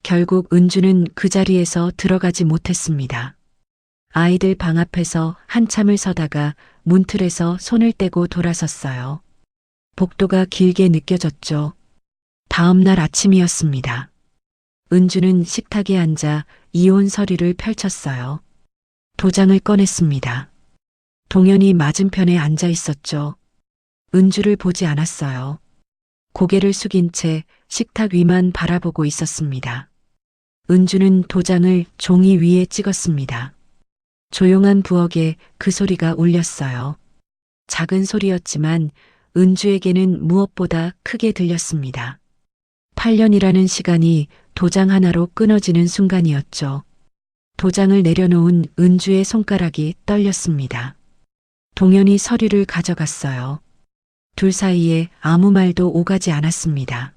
결국 은주는 그 자리에서 들어가지 못했습니다. 아이들 방 앞에서 한참을 서다가 문틀에서 손을 떼고 돌아섰어요. 복도가 길게 느껴졌죠. 다음 날 아침이었습니다. 은주는 식탁에 앉아 이혼 서류를 펼쳤어요. 도장을 꺼냈습니다. 동현이 맞은편에 앉아 있었죠. 은주를 보지 않았어요. 고개를 숙인 채 식탁 위만 바라보고 있었습니다. 은주는 도장을 종이 위에 찍었습니다. 조용한 부엌에 그 소리가 울렸어요. 작은 소리였지만 은주에게는 무엇보다 크게 들렸습니다. 8년이라는 시간이 도장 하나로 끊어지는 순간이었죠. 도장을 내려놓은 은주의 손가락이 떨렸습니다. 동현이 서류를 가져갔어요. 둘 사이에 아무 말도 오가지 않았습니다.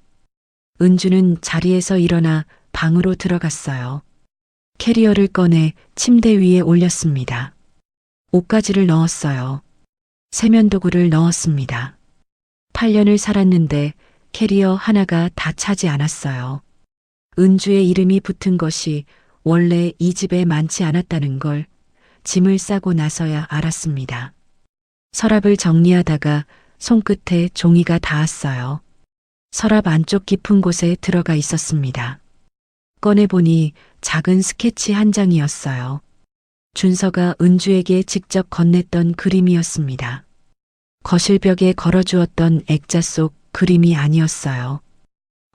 은주는 자리에서 일어나 방으로 들어갔어요. 캐리어를 꺼내 침대 위에 올렸습니다. 옷가지를 넣었어요. 세면도구를 넣었습니다. 8년을 살았는데 캐리어 하나가 다 차지 않았어요. 은주의 이름이 붙은 것이 원래 이 집에 많지 않았다는 걸 짐을 싸고 나서야 알았습니다. 서랍을 정리하다가 손끝에 종이가 닿았어요. 서랍 안쪽 깊은 곳에 들어가 있었습니다. 꺼내보니 작은 스케치 한 장이었어요. 준서가 은주에게 직접 건넸던 그림이었습니다. 거실벽에 걸어주었던 액자 속 그림이 아니었어요.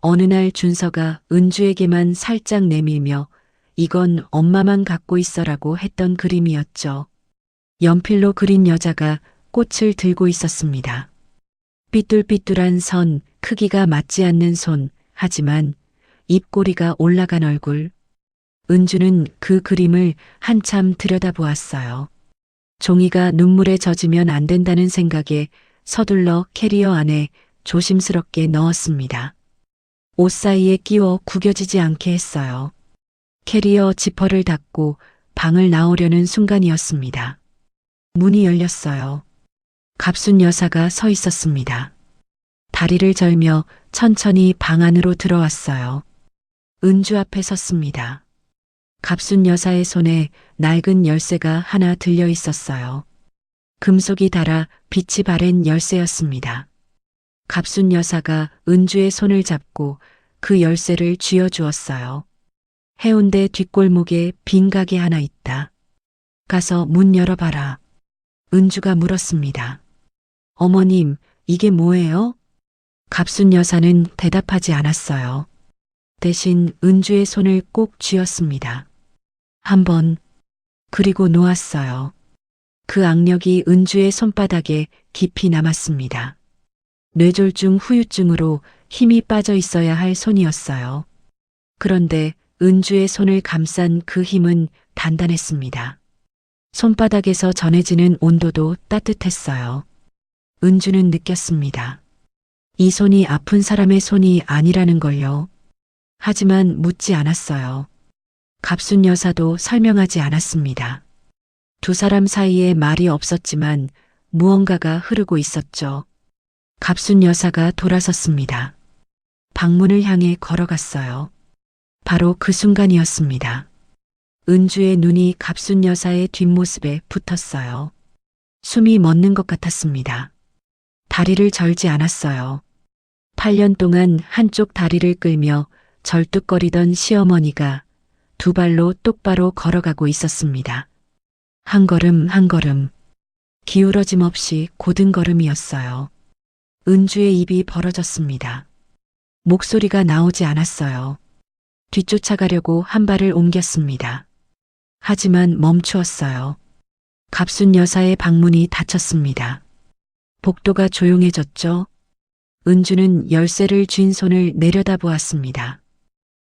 어느 날 준서가 은주에게만 살짝 내밀며 이건 엄마만 갖고 있어라고 했던 그림이었죠. 연필로 그린 여자가 꽃을 들고 있었습니다. 삐뚤삐뚤한 선, 크기가 맞지 않는 손, 하지만 입꼬리가 올라간 얼굴. 은주는 그 그림을 한참 들여다보았어요. 종이가 눈물에 젖으면 안 된다는 생각에 서둘러 캐리어 안에 조심스럽게 넣었습니다. 옷 사이에 끼워 구겨지지 않게 했어요. 캐리어 지퍼를 닫고 방을 나오려는 순간이었습니다. 문이 열렸어요. 갑순 여사가 서 있었습니다. 다리를 절며 천천히 방 안으로 들어왔어요. 은주 앞에 섰습니다. 갑순 여사의 손에 낡은 열쇠가 하나 들려 있었어요. 금속이 달아 빛이 바랜 열쇠였습니다. 갑순 여사가 은주의 손을 잡고 그 열쇠를 쥐어 주었어요. 해운대 뒷골목에 빈 가게 하나 있다. 가서 문 열어봐라. 은주가 물었습니다. 어머님, 이게 뭐예요? 갑순 여사는 대답하지 않았어요. 대신 은주의 손을 꼭 쥐었습니다. 한 번, 그리고 놓았어요. 그 악력이 은주의 손바닥에 깊이 남았습니다. 뇌졸중 후유증으로 힘이 빠져 있어야 할 손이었어요. 그런데 은주의 손을 감싼 그 힘은 단단했습니다. 손바닥에서 전해지는 온도도 따뜻했어요. 은주는 느꼈습니다. 이 손이 아픈 사람의 손이 아니라는 걸요. 하지만 묻지 않았어요. 갑순 여사도 설명하지 않았습니다. 두 사람 사이에 말이 없었지만 무언가가 흐르고 있었죠. 갑순 여사가 돌아섰습니다. 방문을 향해 걸어갔어요. 바로 그 순간이었습니다. 은주의 눈이 갑순 여사의 뒷모습에 붙었어요. 숨이 멎는 것 같았습니다. 다리를 절지 않았어요. 8년 동안 한쪽 다리를 끌며 절뚝거리던 시어머니가 두 발로 똑바로 걸어가고 있었습니다. 한 걸음 한 걸음, 기울어짐 없이 고든 걸음이었어요. 은주의 입이 벌어졌습니다. 목소리가 나오지 않았어요. 뒤쫓아가려고 한 발을 옮겼습니다. 하지만 멈추었어요. 갑순 여사의 방문이 닫혔습니다. 복도가 조용해졌죠. 은주는 열쇠를 쥔 손을 내려다보았습니다.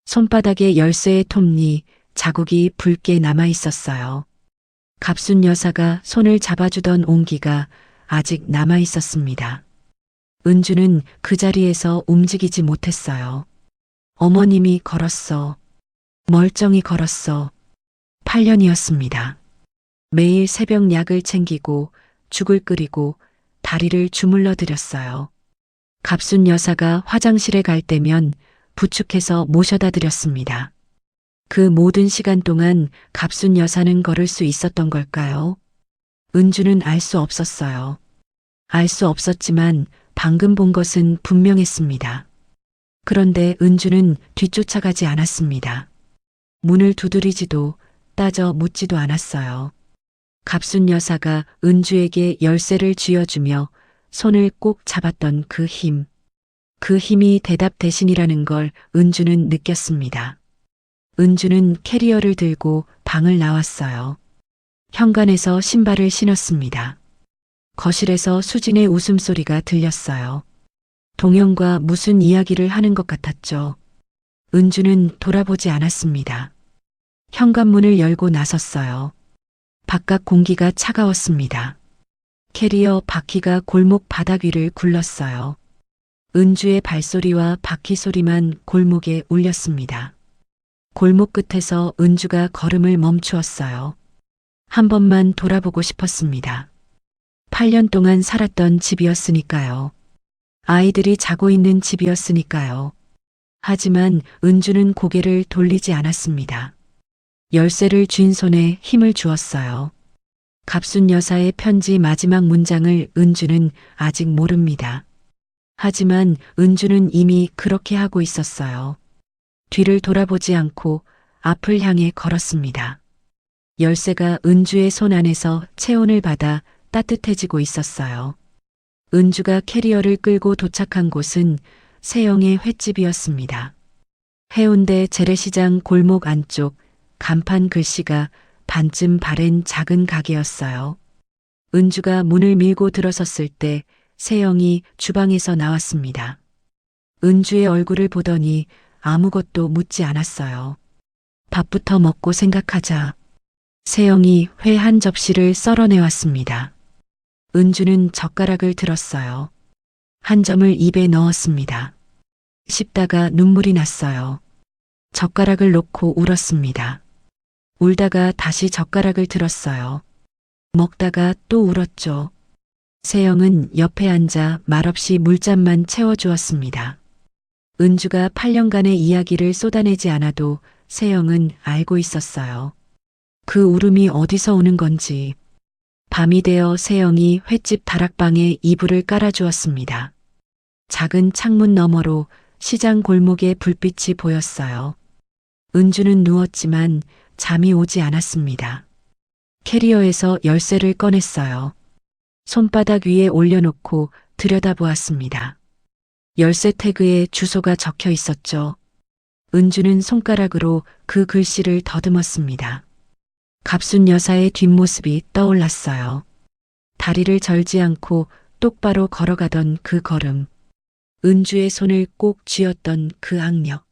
손바닥에 열쇠의 톱니, 자국이 붉게 남아 있었어요. 갑순 여사가 손을 잡아주던 온기가 아직 남아 있었습니다. 은주는 그 자리에서 움직이지 못했어요. 어머님이 걸었어. 멀쩡히 걸었어. 8년이었습니다. 매일 새벽 약을 챙기고 죽을 끓이고 다리를 주물러 드렸어요. 갑순 여사가 화장실에 갈 때면 부축해서 모셔다 드렸습니다. 그 모든 시간 동안 갑순 여사는 걸을 수 있었던 걸까요? 은주는 알 수 없었어요. 알 수 없었지만 방금 본 것은 분명했습니다. 그런데 은주는 뒤쫓아가지 않았습니다. 문을 두드리지도 따져 묻지도 않았어요. 갑순 여사가 은주에게 열쇠를 쥐어주며 손을 꼭 잡았던 그 힘. 그 힘이 대답 대신이라는 걸 은주는 느꼈습니다. 은주는 캐리어를 들고 방을 나왔어요. 현관에서 신발을 신었습니다. 거실에서 수진의 웃음소리가 들렸어요. 동영과 무슨 이야기를 하는 것 같았죠. 은주는 돌아보지 않았습니다. 현관문을 열고 나섰어요. 바깥 공기가 차가웠습니다. 캐리어 바퀴가 골목 바닥 위를 굴렀어요. 은주의 발소리와 바퀴 소리만 골목에 울렸습니다. 골목 끝에서 은주가 걸음을 멈추었어요. 한 번만 돌아보고 싶었습니다. 8년 동안 살았던 집이었으니까요. 아이들이 자고 있는 집이었으니까요. 하지만 은주는 고개를 돌리지 않았습니다. 열쇠를 쥔 손에 힘을 주었어요. 갑순 여사의 편지 마지막 문장을 은주는 아직 모릅니다. 하지만 은주는 이미 그렇게 하고 있었어요. 뒤를 돌아보지 않고 앞을 향해 걸었습니다. 열쇠가 은주의 손 안에서 체온을 받아 따뜻해지고 있었어요. 은주가 캐리어를 끌고 도착한 곳은 세영의 횟집이었습니다. 해운대 재래시장 골목 안쪽 간판 글씨가 반쯤 바랜 작은 가게였어요. 은주가 문을 밀고 들어섰을 때 세영이 주방에서 나왔습니다. 은주의 얼굴을 보더니 아무것도 묻지 않았어요. 밥부터 먹고 생각하자. 세영이 회 한 접시를 썰어내왔습니다. 은주는 젓가락을 들었어요. 한 점을 입에 넣었습니다. 씹다가 눈물이 났어요. 젓가락을 놓고 울었습니다. 울다가 다시 젓가락을 들었어요. 먹다가 또 울었죠. 세영은 옆에 앉아 말없이 물잔만 채워주었습니다. 은주가 8년간의 이야기를 쏟아내지 않아도 세영은 알고 있었어요. 그 울음이 어디서 오는 건지. 밤이 되어 세영이 횟집 다락방에 이불을 깔아주었습니다. 작은 창문 너머로 시장 골목의 불빛이 보였어요. 은주는 누웠지만 잠이 오지 않았습니다. 캐리어에서 열쇠를 꺼냈어요. 손바닥 위에 올려놓고 들여다보았습니다. 열쇠 태그에 주소가 적혀 있었죠. 은주는 손가락으로 그 글씨를 더듬었습니다. 갑순 여사의 뒷모습이 떠올랐어요. 다리를 절지 않고 똑바로 걸어가던 그 걸음. 은주의 손을 꼭 쥐었던 그 악력.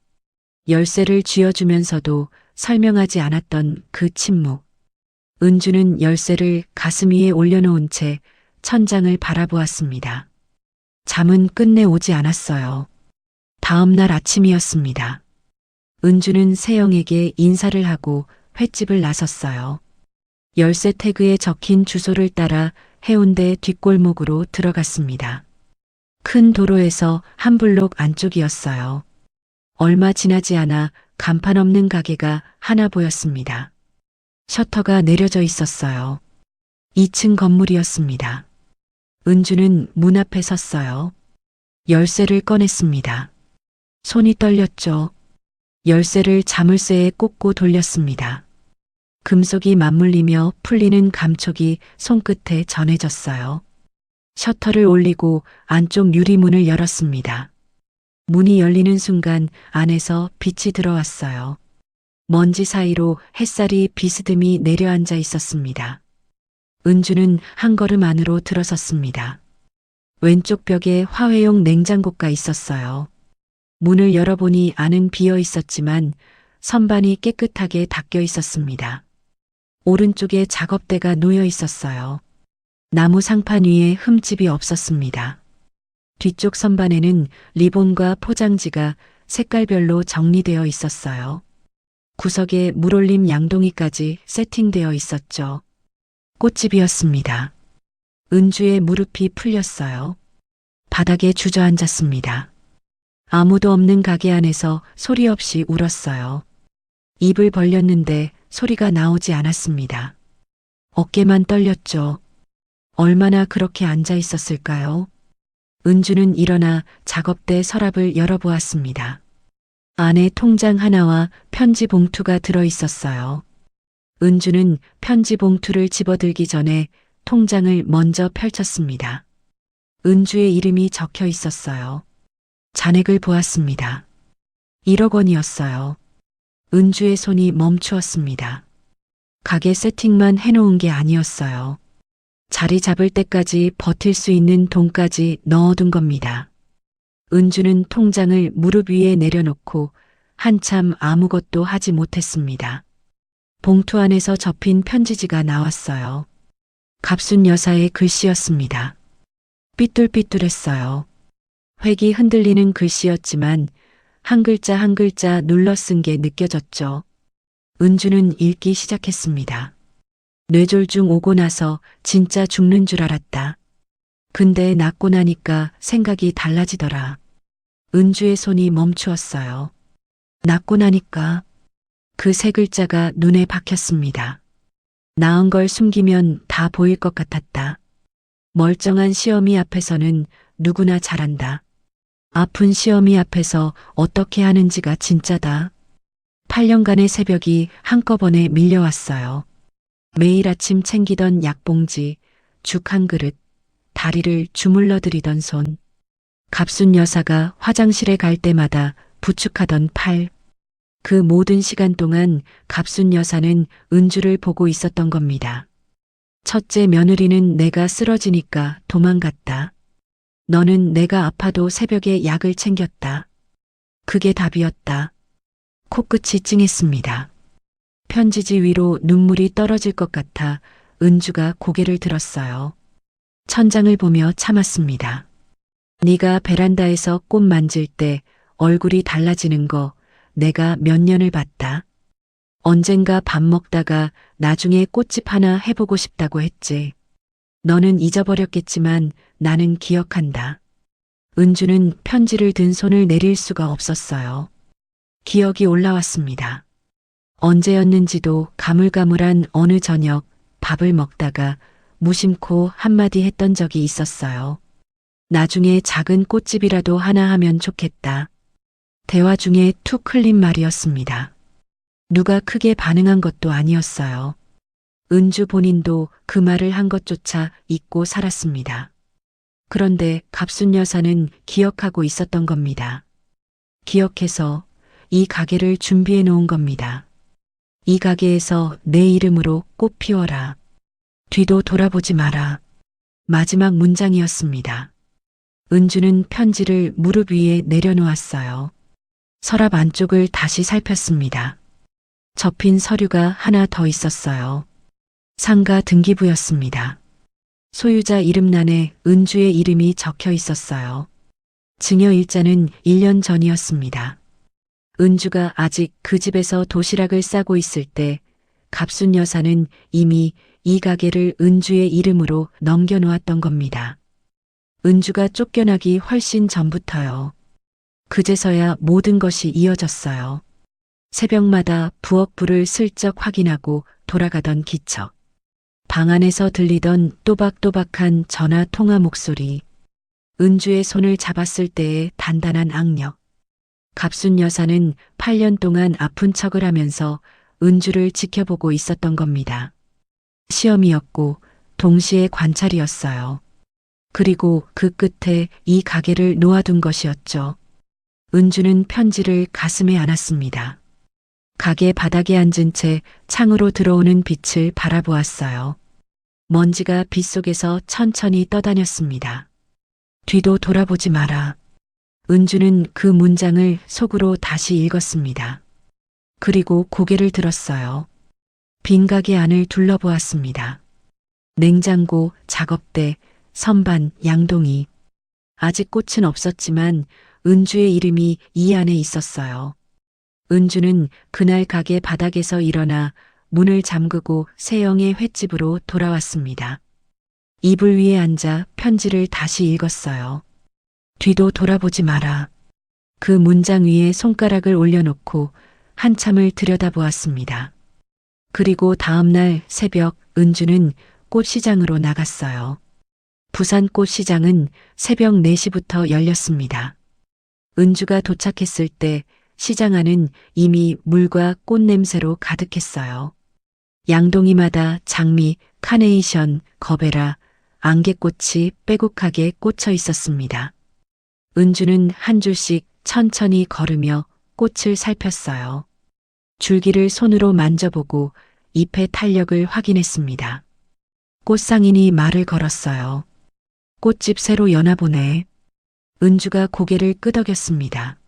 열쇠를 쥐어주면서도 설명하지 않았던 그 침묵. 은주는 열쇠를 가슴 위에 올려놓은 채 천장을 바라보았습니다. 잠은 끝내 오지 않았어요. 다음 날 아침이었습니다. 은주는 세영에게 인사를 하고 횟집을 나섰어요. 열쇠 태그에 적힌 주소를 따라 해운대 뒷골목으로 들어갔습니다. 큰 도로에서 한 블록 안쪽이었어요. 얼마 지나지 않아 간판 없는 가게가 하나 보였습니다. 셔터가 내려져 있었어요. 2층 건물이었습니다. 은주는 문 앞에 섰어요. 열쇠를 꺼냈습니다. 손이 떨렸죠. 열쇠를 자물쇠에 꽂고 돌렸습니다. 금속이 맞물리며 풀리는 감촉이 손끝에 전해졌어요. 셔터를 올리고 안쪽 유리문을 열었습니다. 문이 열리는 순간 안에서 빛이 들어왔어요. 먼지 사이로 햇살이 비스듬히 내려앉아 있었습니다. 은주는 한 걸음 안으로 들어섰습니다. 왼쪽 벽에 화훼용 냉장고가 있었어요. 문을 열어보니 안은 비어 있었지만 선반이 깨끗하게 닦여 있었습니다. 오른쪽에 작업대가 놓여 있었어요. 나무 상판 위에 흠집이 없었습니다. 뒤쪽 선반에는 리본과 포장지가 색깔별로 정리되어 있었어요. 구석에 물올림 양동이까지 세팅되어 있었죠. 꽃집이었습니다. 은주의 무릎이 풀렸어요. 바닥에 주저앉았습니다. 아무도 없는 가게 안에서 소리 없이 울었어요. 입을 벌렸는데 소리가 나오지 않았습니다. 어깨만 떨렸죠. 얼마나 그렇게 앉아 있었을까요? 은주는 일어나 작업대 서랍을 열어보았습니다. 안에 통장 하나와 편지 봉투가 들어 있었어요. 은주는 편지 봉투를 집어들기 전에 통장을 먼저 펼쳤습니다. 은주의 이름이 적혀 있었어요. 잔액을 보았습니다. 1억 원이었어요. 은주의 손이 멈추었습니다. 가게 세팅만 해놓은 게 아니었어요. 자리 잡을 때까지 버틸 수 있는 돈까지 넣어둔 겁니다. 은주는 통장을 무릎 위에 내려놓고 한참 아무것도 하지 못했습니다. 봉투 안에서 접힌 편지지가 나왔어요. 갑순 여사의 글씨였습니다. 삐뚤삐뚤했어요. 획이 흔들리는 글씨였지만 한 글자 한 글자 눌러 쓴 게 느껴졌죠. 은주는 읽기 시작했습니다. 뇌졸중 오고 나서 진짜 죽는 줄 알았다. 근데 낫고 나니까 생각이 달라지더라. 은주의 손이 멈추었어요. 낫고 나니까 그 세 글자가 눈에 박혔습니다. 나은 걸 숨기면 다 보일 것 같았다. 멀쩡한 시어미 앞에서는 누구나 잘한다. 아픈 시어미 앞에서 어떻게 하는지가 진짜다. 8년간의 새벽이 한꺼번에 밀려왔어요. 매일 아침 챙기던 약봉지, 죽 한 그릇, 다리를 주물러 들이던 손. 갑순 여사가 화장실에 갈 때마다 부축하던 팔. 그 모든 시간 동안 갑순 여사는 은주를 보고 있었던 겁니다. 첫째 며느리는 내가 쓰러지니까 도망갔다. 너는 내가 아파도 새벽에 약을 챙겼다. 그게 답이었다. 코끝이 찡했습니다. 편지지 위로 눈물이 떨어질 것 같아 은주가 고개를 들었어요. 천장을 보며 참았습니다. 네가 베란다에서 꽃 만질 때 얼굴이 달라지는 거 내가 몇 년을 봤다. 언젠가 밥 먹다가 나중에 꽃집 하나 해보고 싶다고 했지. 너는 잊어버렸겠지만 나는 기억한다. 은주는 편지를 든 손을 내릴 수가 없었어요. 기억이 올라왔습니다. 언제였는지도 가물가물한 어느 저녁 밥을 먹다가 무심코 한마디 했던 적이 있었어요. 나중에 작은 꽃집이라도 하나 하면 좋겠다. 대화 중에 툭 흘린 말이었습니다. 누가 크게 반응한 것도 아니었어요. 은주 본인도 그 말을 한 것조차 잊고 살았습니다. 그런데 갑순 여사는 기억하고 있었던 겁니다. 기억해서 이 가게를 준비해 놓은 겁니다. 이 가게에서 내 이름으로 꽃 피워라. 뒤도 돌아보지 마라. 마지막 문장이었습니다. 은주는 편지를 무릎 위에 내려놓았어요. 서랍 안쪽을 다시 살폈습니다. 접힌 서류가 하나 더 있었어요. 상가 등기부였습니다. 소유자 이름란에 은주의 이름이 적혀 있었어요. 증여일자는 1년 전이었습니다. 은주가 아직 그 집에서 도시락을 싸고 있을 때 갑순 여사는 이미 이 가게를 은주의 이름으로 넘겨놓았던 겁니다. 은주가 쫓겨나기 훨씬 전부터요. 그제서야 모든 것이 이어졌어요. 새벽마다 부엌 불을 슬쩍 확인하고 돌아가던 기척. 방 안에서 들리던 또박또박한 전화 통화 목소리. 은주의 손을 잡았을 때의 단단한 악력. 갑순 여사는 8년 동안 아픈 척을 하면서 은주를 지켜보고 있었던 겁니다. 시험이었고 동시에 관찰이었어요. 그리고 그 끝에 이 가게를 놓아둔 것이었죠. 은주는 편지를 가슴에 안았습니다. 가게 바닥에 앉은 채 창으로 들어오는 빛을 바라보았어요. 먼지가 빗속에서 천천히 떠다녔습니다. 뒤도 돌아보지 마라. 은주는 그 문장을 속으로 다시 읽었습니다. 그리고 고개를 들었어요. 빈 가게 안을 둘러보았습니다. 냉장고, 작업대, 선반, 양동이. 아직 꽃은 없었지만 은주의 이름이 이 안에 있었어요. 은주는 그날 가게 바닥에서 일어나 문을 잠그고 세영의 횟집으로 돌아왔습니다. 이불 위에 앉아 편지를 다시 읽었어요. 뒤도 돌아보지 마라. 그 문장 위에 손가락을 올려놓고 한참을 들여다보았습니다. 그리고 다음날 새벽 은주는 꽃시장으로 나갔어요. 부산 꽃시장은 새벽 4시부터 열렸습니다. 은주가 도착했을 때 시장 안은 이미 물과 꽃 냄새로 가득했어요. 양동이마다 장미, 카네이션, 거베라, 안개꽃이 빼곡하게 꽂혀 있었습니다. 은주는 한 줄씩 천천히 걸으며 꽃을 살폈어요. 줄기를 손으로 만져보고 잎의 탄력을 확인했습니다. 꽃상인이 말을 걸었어요. 꽃집 새로 여나 보네. 은주가 고개를 끄덕였습니다.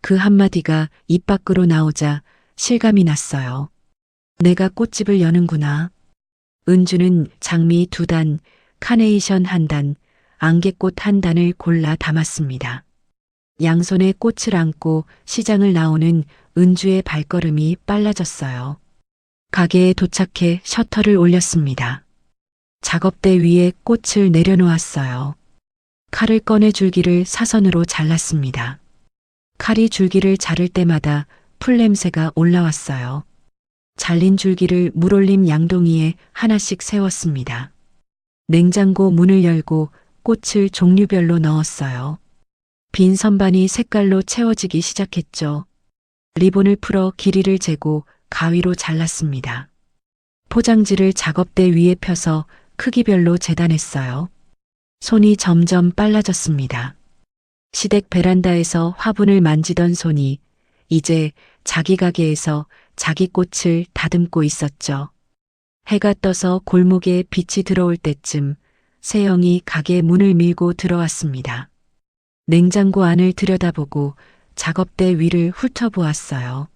그 한마디가 입 밖으로 나오자 실감이 났어요. 내가 꽃집을 여는구나. 은주는 장미 2단, 카네이션 1단, 안개꽃 1단을 골라 담았습니다. 양손에 꽃을 안고 시장을 나오는 은주의 발걸음이 빨라졌어요. 가게에 도착해 셔터를 올렸습니다. 작업대 위에 꽃을 내려놓았어요. 칼을 꺼내 줄기를 사선으로 잘랐습니다. 칼이 줄기를 자를 때마다 풀냄새가 올라왔어요. 잘린 줄기를 물올림 양동이에 하나씩 세웠습니다. 냉장고 문을 열고 꽃을 종류별로 넣었어요. 빈 선반이 색깔로 채워지기 시작했죠. 리본을 풀어 길이를 재고 가위로 잘랐습니다. 포장지를 작업대 위에 펴서 크기별로 재단했어요. 손이 점점 빨라졌습니다. 시댁 베란다에서 화분을 만지던 손이 이제 자기 가게에서 자기 꽃을 다듬고 있었죠. 해가 떠서 골목에 빛이 들어올 때쯤 세영이 가게 문을 밀고 들어왔습니다. 냉장고 안을 들여다보고 작업대 위를 훑어보았어요.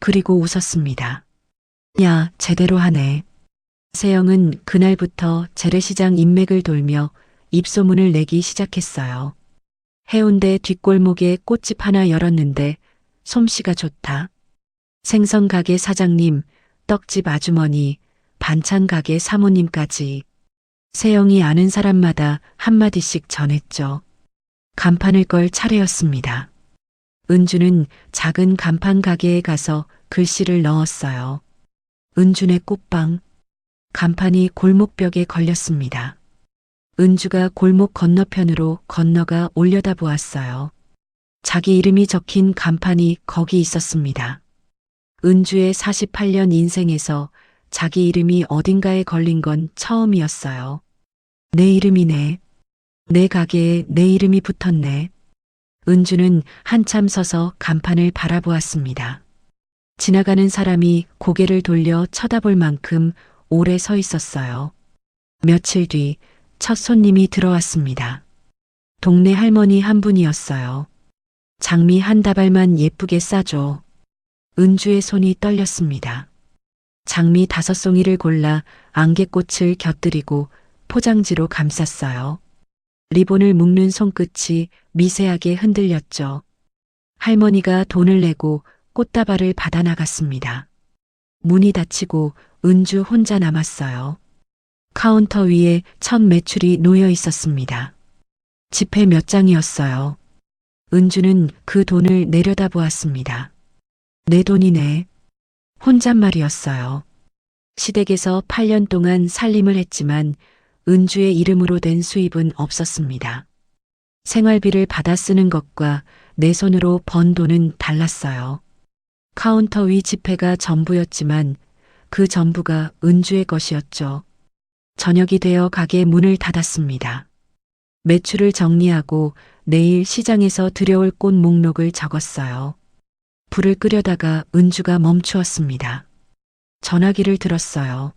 그리고 웃었습니다. 야, 제대로 하네. 세영은 그날부터 재래시장 인맥을 돌며 입소문을 내기 시작했어요. 해운대 뒷골목에 꽃집 하나 열었는데 솜씨가 좋다. 생선 가게 사장님, 떡집 아주머니, 반찬 가게 사모님까지 세영이 아는 사람마다 한마디씩 전했죠. 간판을 걸 차례였습니다. 은주는 작은 간판 가게에 가서 글씨를 넣었어요. 은준의 꽃방. 간판이 골목벽에 걸렸습니다. 은주가 골목 건너편으로 건너가 올려다보았어요. 자기 이름이 적힌 간판이 거기 있었습니다. 은주의 48년 인생에서 자기 이름이 어딘가에 걸린 건 처음이었어요. 내 이름이네. 내 가게에 내 이름이 붙었네. 은주는 한참 서서 간판을 바라보았습니다. 지나가는 사람이 고개를 돌려 쳐다볼 만큼 오래 서 있었어요. 며칠 뒤 첫 손님이 들어왔습니다. 동네 할머니 한 분이었어요. 장미 한 다발만 예쁘게 싸줘. 은주의 손이 떨렸습니다. 장미 5송이를 골라 안개꽃을 곁들이고 포장지로 감쌌어요. 리본을 묶는 손끝이 미세하게 흔들렸죠. 할머니가 돈을 내고 꽃다발을 받아 나갔습니다. 문이 닫히고 은주 혼자 남았어요. 카운터 위에 첫 매출이 놓여 있었습니다. 지폐 몇 장이었어요. 은주는 그 돈을 내려다보았습니다. 내 돈이네. 혼잣말이었어요. 시댁에서 8년 동안 살림을 했지만 은주의 이름으로 된 수입은 없었습니다. 생활비를 받아 쓰는 것과 내 손으로 번 돈은 달랐어요. 카운터 위 지폐가 전부였지만 그 전부가 은주의 것이었죠. 저녁이 되어 가게 문을 닫았습니다. 매출을 정리하고 내일 시장에서 들여올 꽃 목록을 적었어요. 불을 끄려다가 은주가 멈추었습니다. 전화기를 들었어요.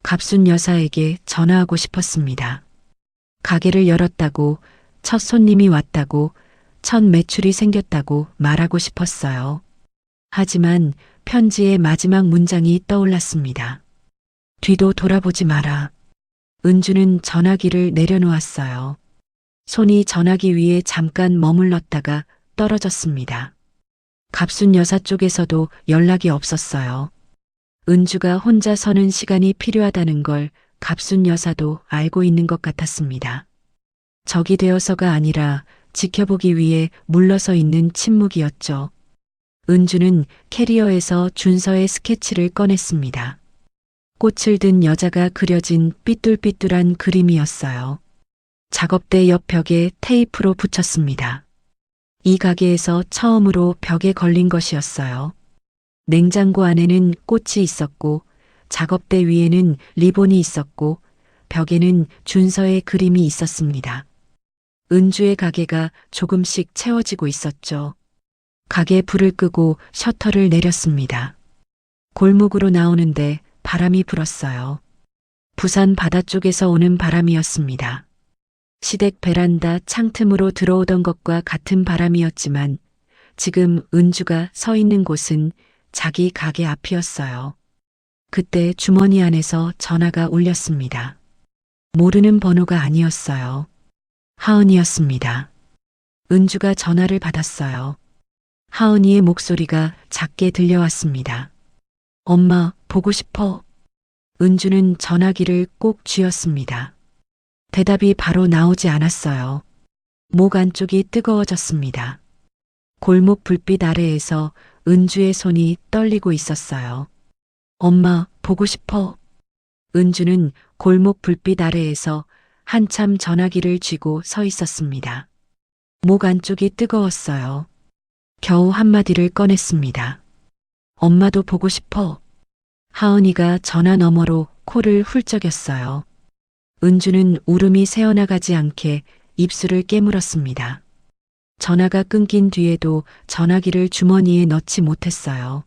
갑순 여사에게 전화하고 싶었습니다. 가게를 열었다고, 첫 손님이 왔다고, 첫 매출이 생겼다고 말하고 싶었어요. 하지만 편지의 마지막 문장이 떠올랐습니다. 뒤도 돌아보지 마라. 은주는 전화기를 내려놓았어요. 손이 전화기 위에 잠깐 머물렀다가 떨어졌습니다. 갑순 여사 쪽에서도 연락이 없었어요. 은주가 혼자 서는 시간이 필요하다는 걸 갑순 여사도 알고 있는 것 같았습니다. 적이 되어서가 아니라 지켜보기 위해 물러서 있는 침묵이었죠. 은주는 캐리어에서 준서의 스케치를 꺼냈습니다. 꽃을 든 여자가 그려진 삐뚤삐뚤한 그림이었어요. 작업대 옆 벽에 테이프로 붙였습니다. 이 가게에서 처음으로 벽에 걸린 것이었어요. 냉장고 안에는 꽃이 있었고 작업대 위에는 리본이 있었고 벽에는 준서의 그림이 있었습니다. 은주의 가게가 조금씩 채워지고 있었죠. 가게 불을 끄고 셔터를 내렸습니다. 골목으로 나오는데 바람이 불었어요. 부산 바다 쪽에서 오는 바람이었습니다. 시댁 베란다 창틈으로 들어오던 것과 같은 바람이었지만 지금 은주가 서 있는 곳은 자기 가게 앞이었어요. 그때 주머니 안에서 전화가 울렸습니다. 모르는 번호가 아니었어요. 하은이였습니다. 은주가 전화를 받았어요. 하은이의 목소리가 작게 들려왔습니다. 엄마, 보고 싶어. 은주는 전화기를 꼭 쥐었습니다. 대답이 바로 나오지 않았어요. 목 안쪽이 뜨거워졌습니다. 골목 불빛 아래에서 은주의 손이 떨리고 있었어요. 엄마, 보고 싶어. 은주는 골목 불빛 아래에서 한참 전화기를 쥐고 서 있었습니다. 목 안쪽이 뜨거웠어요. 겨우 한마디를 꺼냈습니다. 엄마도 보고 싶어. 하은이가 전화 너머로 코를 훌쩍였어요. 은주는 울음이 새어나가지 않게 입술을 깨물었습니다. 전화가 끊긴 뒤에도 전화기를 주머니에 넣지 못했어요.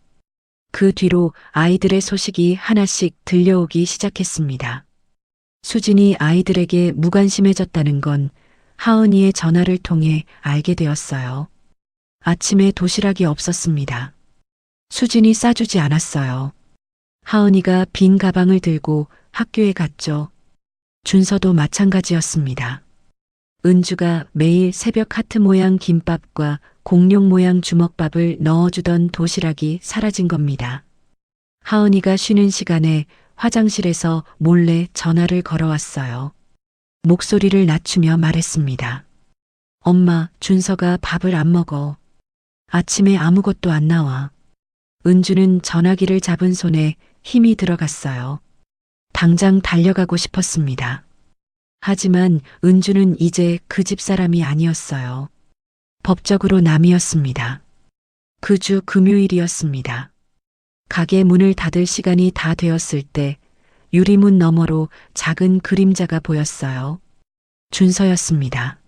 그 뒤로 아이들의 소식이 하나씩 들려오기 시작했습니다. 수진이 아이들에게 무관심해졌다는 건 하은이의 전화를 통해 알게 되었어요. 아침에 도시락이 없었습니다. 수진이 싸주지 않았어요. 하은이가 빈 가방을 들고 학교에 갔죠. 준서도 마찬가지였습니다. 은주가 매일 새벽 하트 모양 김밥과 공룡 모양 주먹밥을 넣어주던 도시락이 사라진 겁니다. 하은이가 쉬는 시간에 화장실에서 몰래 전화를 걸어왔어요. 목소리를 낮추며 말했습니다. 엄마, 준서가 밥을 안 먹어. 아침에 아무것도 안 나와. 은주는 전화기를 잡은 손에 힘이 들어갔어요. 당장 달려가고 싶었습니다. 하지만 은주는 이제 그 집 사람이 아니었어요. 법적으로 남이었습니다. 그 주 금요일이었습니다. 가게 문을 닫을 시간이 다 되었을 때 유리문 너머로 작은 그림자가 보였어요. 준서였습니다.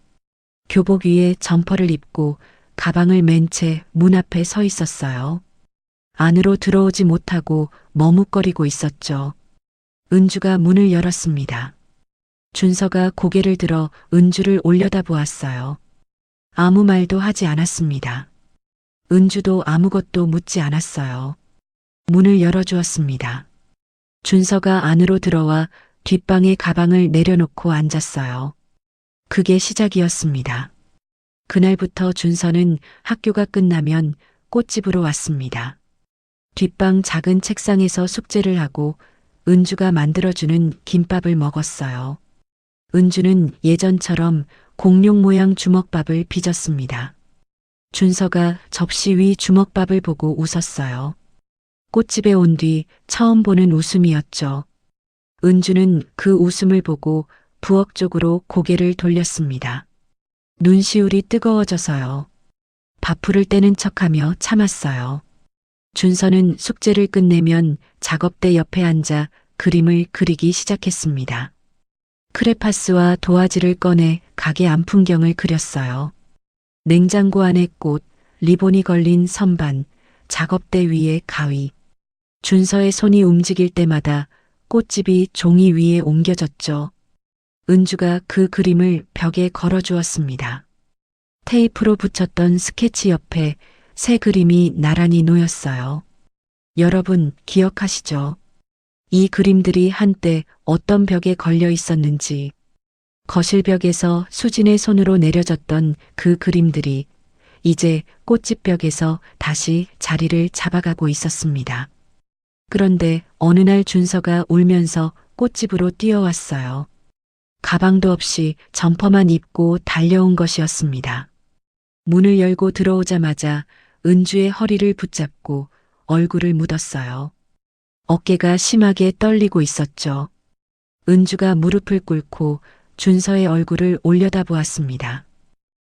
교복 위에 점퍼를 입고 가방을 맨 채 문 앞에 서 있었어요. 안으로 들어오지 못하고 머뭇거리고 있었죠. 은주가 문을 열었습니다. 준서가 고개를 들어 은주를 올려다보았어요. 아무 말도 하지 않았습니다. 은주도 아무것도 묻지 않았어요. 문을 열어주었습니다. 준서가 안으로 들어와 뒷방에 가방을 내려놓고 앉았어요. 그게 시작이었습니다. 그날부터 준서는 학교가 끝나면 꽃집으로 왔습니다. 뒷방 작은 책상에서 숙제를 하고 은주가 만들어주는 김밥을 먹었어요. 은주는 예전처럼 공룡 모양 주먹밥을 빚었습니다. 준서가 접시 위 주먹밥을 보고 웃었어요. 꽃집에 온 뒤 처음 보는 웃음이었죠. 은주는 그 웃음을 보고 부엌 쪽으로 고개를 돌렸습니다. 눈시울이 뜨거워져서요. 밥풀을 떼는 척하며 참았어요. 준서는 숙제를 끝내면 작업대 옆에 앉아 그림을 그리기 시작했습니다. 크레파스와 도화지를 꺼내 가게 안 풍경을 그렸어요. 냉장고 안에 꽃, 리본이 걸린 선반, 작업대 위에 가위. 준서의 손이 움직일 때마다 꽃집이 종이 위에 옮겨졌죠. 은주가 그 그림을 벽에 걸어주었습니다. 테이프로 붙였던 스케치 옆에 새 그림이 나란히 놓였어요. 여러분 기억하시죠? 이 그림들이 한때 어떤 벽에 걸려 있었는지, 거실벽에서 수진의 손으로 내려졌던 그 그림들이 이제 꽃집벽에서 다시 자리를 잡아가고 있었습니다. 그런데 어느 날 준서가 울면서 꽃집으로 뛰어왔어요. 가방도 없이 점퍼만 입고 달려온 것이었습니다. 문을 열고 들어오자마자 은주의 허리를 붙잡고 얼굴을 묻었어요. 어깨가 심하게 떨리고 있었죠. 은주가 무릎을 꿇고 준서의 얼굴을 올려다보았습니다.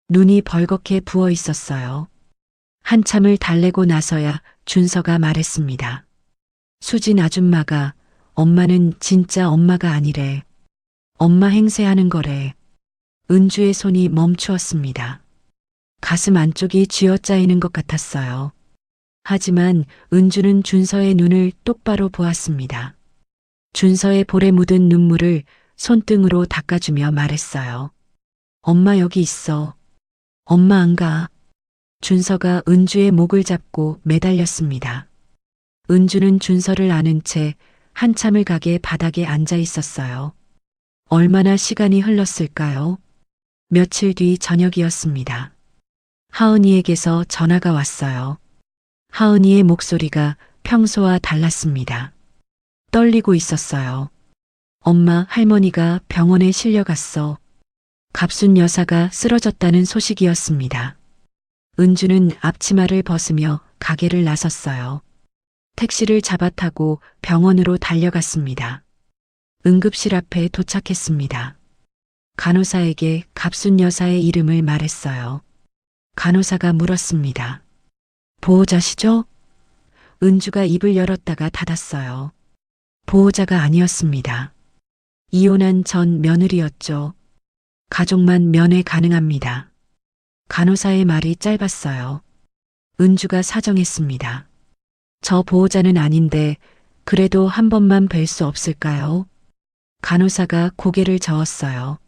눈이 벌겋게 부어 있었어요. 한참을 달래고 나서야 준서가 말했습니다. 수진 아줌마가 엄마는 진짜 엄마가 아니래. 엄마 행세하는 거래. 은주의 손이 멈추었습니다. 가슴 안쪽이 쥐어짜이는 것 같았어요. 하지만 은주는 준서의 눈을 똑바로 보았습니다. 준서의 볼에 묻은 눈물을 손등으로 닦아주며 말했어요. 엄마 여기 있어. 엄마 안 가. 준서가 은주의 목을 잡고 매달렸습니다. 은주는 준서를 안은 채 한참을 가게 바닥에 앉아 있었어요. 얼마나 시간이 흘렀을까요? 며칠 뒤 저녁이었습니다. 하은이에게서 전화가 왔어요. 하은이의 목소리가 평소와 달랐습니다. 떨리고 있었어요. 엄마, 할머니가 병원에 실려갔어. 갑순 여사가 쓰러졌다는 소식이었습니다. 은주는 앞치마를 벗으며 가게를 나섰어요. 택시를 잡아 타고 병원으로 달려갔습니다. 응급실 앞에 도착했습니다. 간호사에게 갑순 여사의 이름을 말했어요. 간호사가 물었습니다. 보호자시죠? 은주가 입을 열었다가 닫았어요. 보호자가 아니었습니다. 이혼한 전 며느리였죠. 가족만 면회 가능합니다. 간호사의 말이 짧았어요. 은주가 사정했습니다. 저 보호자는 아닌데 그래도 한 번만 뵐 수 없을까요? 간호사가 고개를 저었어요.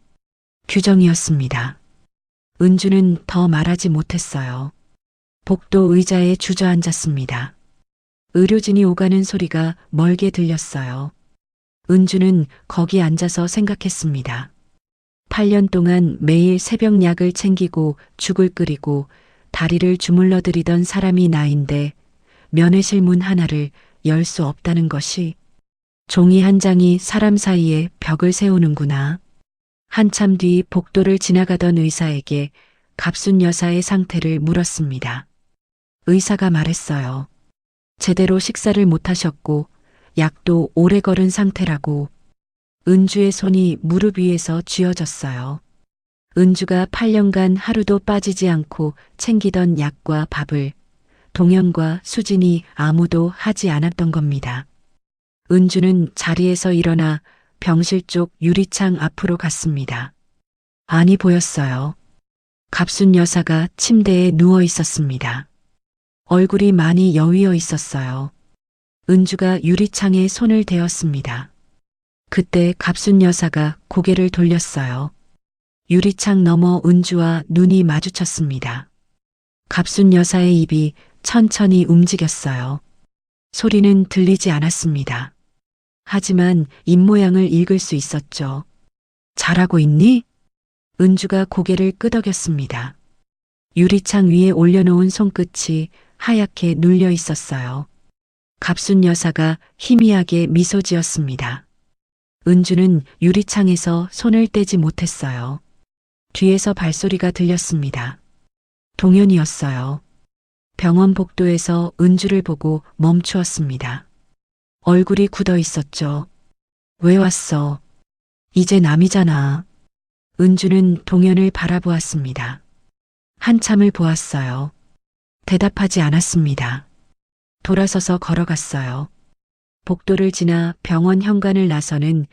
규정이었습니다. 은주는 더 말하지 못했어요. 복도 의자에 주저앉았습니다. 의료진이 오가는 소리가 멀게 들렸어요. 은주는 거기 앉아서 생각했습니다. 8년 동안 매일 새벽 약을 챙기고 죽을 끓이고 다리를 주물러 들이던 사람이 나인데 면회실문 하나를 열 수 없다는 것이 종이 한 장이 사람 사이에 벽을 세우는구나. 한참 뒤 복도를 지나가던 의사에게 갑순 여사의 상태를 물었습니다. 의사가 말했어요. 제대로 식사를 못하셨고 약도 오래 걸은 상태라고. 은주의 손이 무릎 위에서 쥐어졌어요. 은주가 8년간 하루도 빠지지 않고 챙기던 약과 밥을 동현과 수진이 아무도 하지 않았던 겁니다. 은주는 자리에서 일어나 병실 쪽 유리창 앞으로 갔습니다. 안이 보였어요. 갑순 여사가 침대에 누워 있었습니다. 얼굴이 많이 여위어 있었어요. 은주가 유리창에 손을 대었습니다. 그때 갑순 여사가 고개를 돌렸어요. 유리창 너머 은주와 눈이 마주쳤습니다. 갑순 여사의 입이 천천히 움직였어요. 소리는 들리지 않았습니다. 하지만 입모양을 읽을 수 있었죠. 잘하고 있니? 은주가 고개를 끄덕였습니다. 유리창 위에 올려놓은 손끝이 하얗게 눌려 있었어요. 갑순 여사가 희미하게 미소 지었습니다. 은주는 유리창에서 손을 떼지 못했어요. 뒤에서 발소리가 들렸습니다. 동현이었어요. 병원 복도에서 은주를 보고 멈추었습니다. 얼굴이 굳어 있었죠. 왜 왔어? 이제 남이잖아. 은주는 동현을 바라보았습니다. 한참을 보았어요. 대답하지 않았습니다. 돌아서서 걸어갔어요. 복도를 지나 병원 현관을 나서는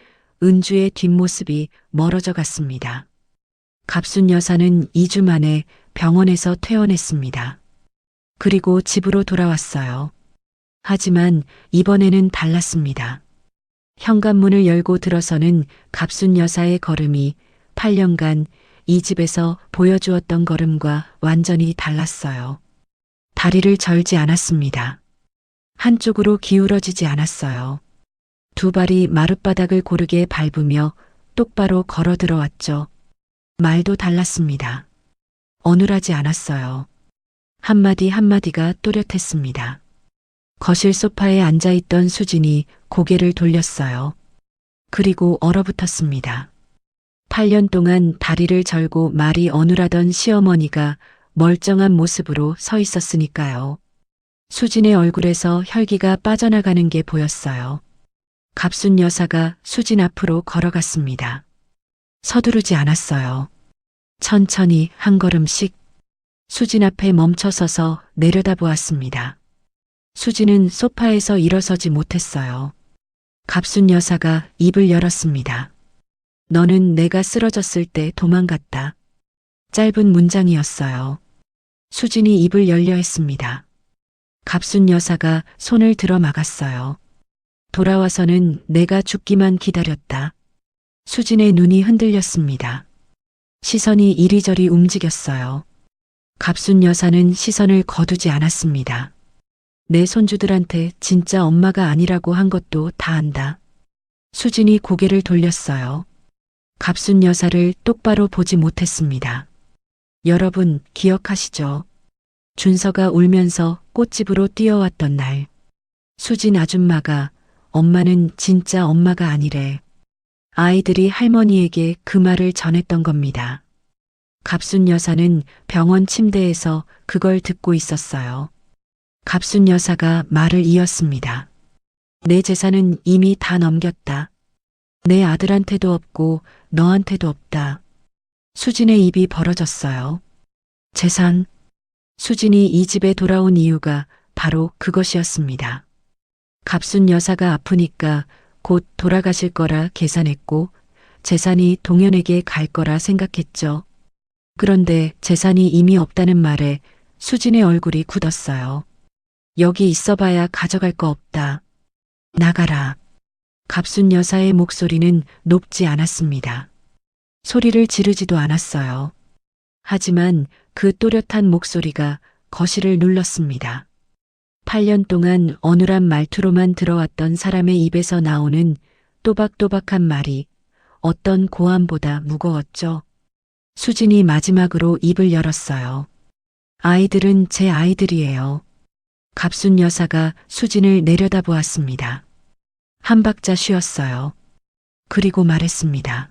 은주의 뒷모습이 멀어져 갔습니다. 갑순 여사는 2주 만에 병원에서 퇴원했습니다. 그리고 집으로 돌아왔어요. 하지만 이번에는 달랐습니다. 현관문을 열고 들어서는 갑순 여사의 걸음이 8년간 이 집에서 보여주었던 걸음과 완전히 달랐어요. 다리를 절지 않았습니다. 한쪽으로 기울어지지 않았어요. 두 발이 마룻바닥을 고르게 밟으며 똑바로 걸어 들어왔죠. 말도 달랐습니다. 어눌하지 않았어요. 한마디 한마디가 또렷했습니다. 거실 소파에 앉아있던 수진이 고개를 돌렸어요. 그리고 얼어붙었습니다. 8년 동안 다리를 절고 말이 어눌하던 시어머니가 멀쩡한 모습으로 서 있었으니까요. 수진의 얼굴에서 혈기가 빠져나가는 게 보였어요. 갑순 여사가 수진 앞으로 걸어갔습니다. 서두르지 않았어요. 천천히 한 걸음씩 수진 앞에 멈춰서서 내려다보았습니다. 수진은 소파에서 일어서지 못했어요. 갑순 여사가 입을 열었습니다. 너는 내가 쓰러졌을 때 도망갔다. 짧은 문장이었어요. 수진이 입을 열려 했습니다. 갑순 여사가 손을 들어 막았어요. 돌아와서는 내가 죽기만 기다렸다. 수진의 눈이 흔들렸습니다. 시선이 이리저리 움직였어요. 갑순 여사는 시선을 거두지 않았습니다. 내 손주들한테 진짜 엄마가 아니라고 한 것도 다 안다. 수진이 고개를 돌렸어요. 갑순 여사를 똑바로 보지 못했습니다. 여러분 기억하시죠? 준서가 울면서 꽃집으로 뛰어왔던 날. 수진 아줌마가 엄마는 진짜 엄마가 아니래. 아이들이 할머니에게 그 말을 전했던 겁니다. 갑순 여사는 병원 침대에서 그걸 듣고 있었어요. 갑순 여사가 말을 이었습니다. 내 재산은 이미 다 넘겼다. 내 아들한테도 없고 너한테도 없다. 수진의 입이 벌어졌어요. 재산. 수진이 이 집에 돌아온 이유가 바로 그것이었습니다. 갑순 여사가 아프니까 곧 돌아가실 거라 계산했고 재산이 동현에게 갈 거라 생각했죠. 그런데 재산이 이미 없다는 말에 수진의 얼굴이 굳었어요. 여기 있어봐야 가져갈 거 없다. 나가라. 갑순 여사의 목소리는 높지 않았습니다. 소리를 지르지도 않았어요. 하지만 그 또렷한 목소리가 거실을 눌렀습니다. 8년 동안 어눌한 말투로만 들어왔던 사람의 입에서 나오는 또박또박한 말이 어떤 고함보다 무거웠죠. 수진이 마지막으로 입을 열었어요. 아이들은 제 아이들이에요. 갑순 여사가 수진을 내려다보았습니다. 한 박자 쉬었어요. 그리고 말했습니다.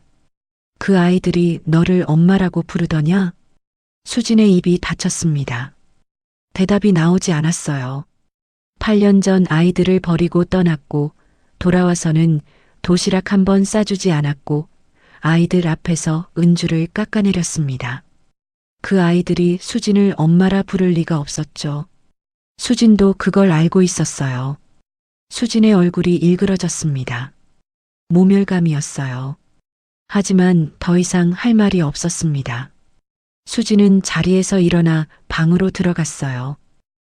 그 아이들이 너를 엄마라고 부르더냐? 수진의 입이 닫혔습니다. 대답이 나오지 않았어요. 8년 전 아이들을 버리고 떠났고 돌아와서는 도시락 한 번 싸주지 않았고 아이들 앞에서 은주를 깎아내렸습니다. 그 아이들이 수진을 엄마라 부를 리가 없었죠. 수진도 그걸 알고 있었어요. 수진의 얼굴이 일그러졌습니다. 모멸감이었어요. 하지만 더 이상 할 말이 없었습니다. 수진은 자리에서 일어나 방으로 들어갔어요.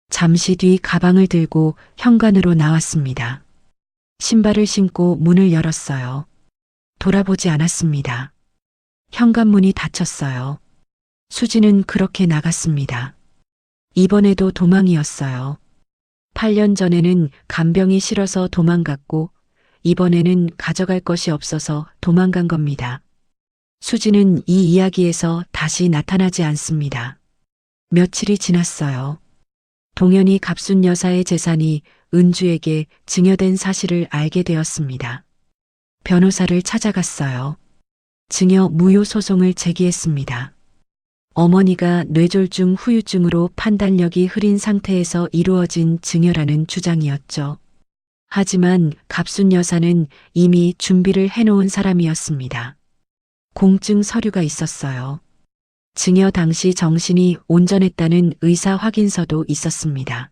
잠시 뒤 가방을 들고 현관으로 나왔습니다. 신발을 신고 문을 열었어요. 돌아보지 않았습니다. 현관문이 닫혔어요. 수진은 그렇게 나갔습니다. 이번에도 도망이었어요. 8년 전에는 간병이 싫어서 도망갔고 이번에는 가져갈 것이 없어서 도망간 겁니다. 수진은 이 이야기에서 다시 나타나지 않습니다. 며칠이 지났어요. 동현이 갑순 여사의 재산이 은주에게 증여된 사실을 알게 되었습니다. 변호사를 찾아갔어요. 증여 무효 소송을 제기했습니다. 어머니가 뇌졸중 후유증으로 판단력이 흐린 상태에서 이루어진 증여라는 주장이었죠. 하지만 갑순 여사는 이미 준비를 해놓은 사람이었습니다. 공증 서류가 있었어요. 증여 당시 정신이 온전했다는 의사 확인서도 있었습니다.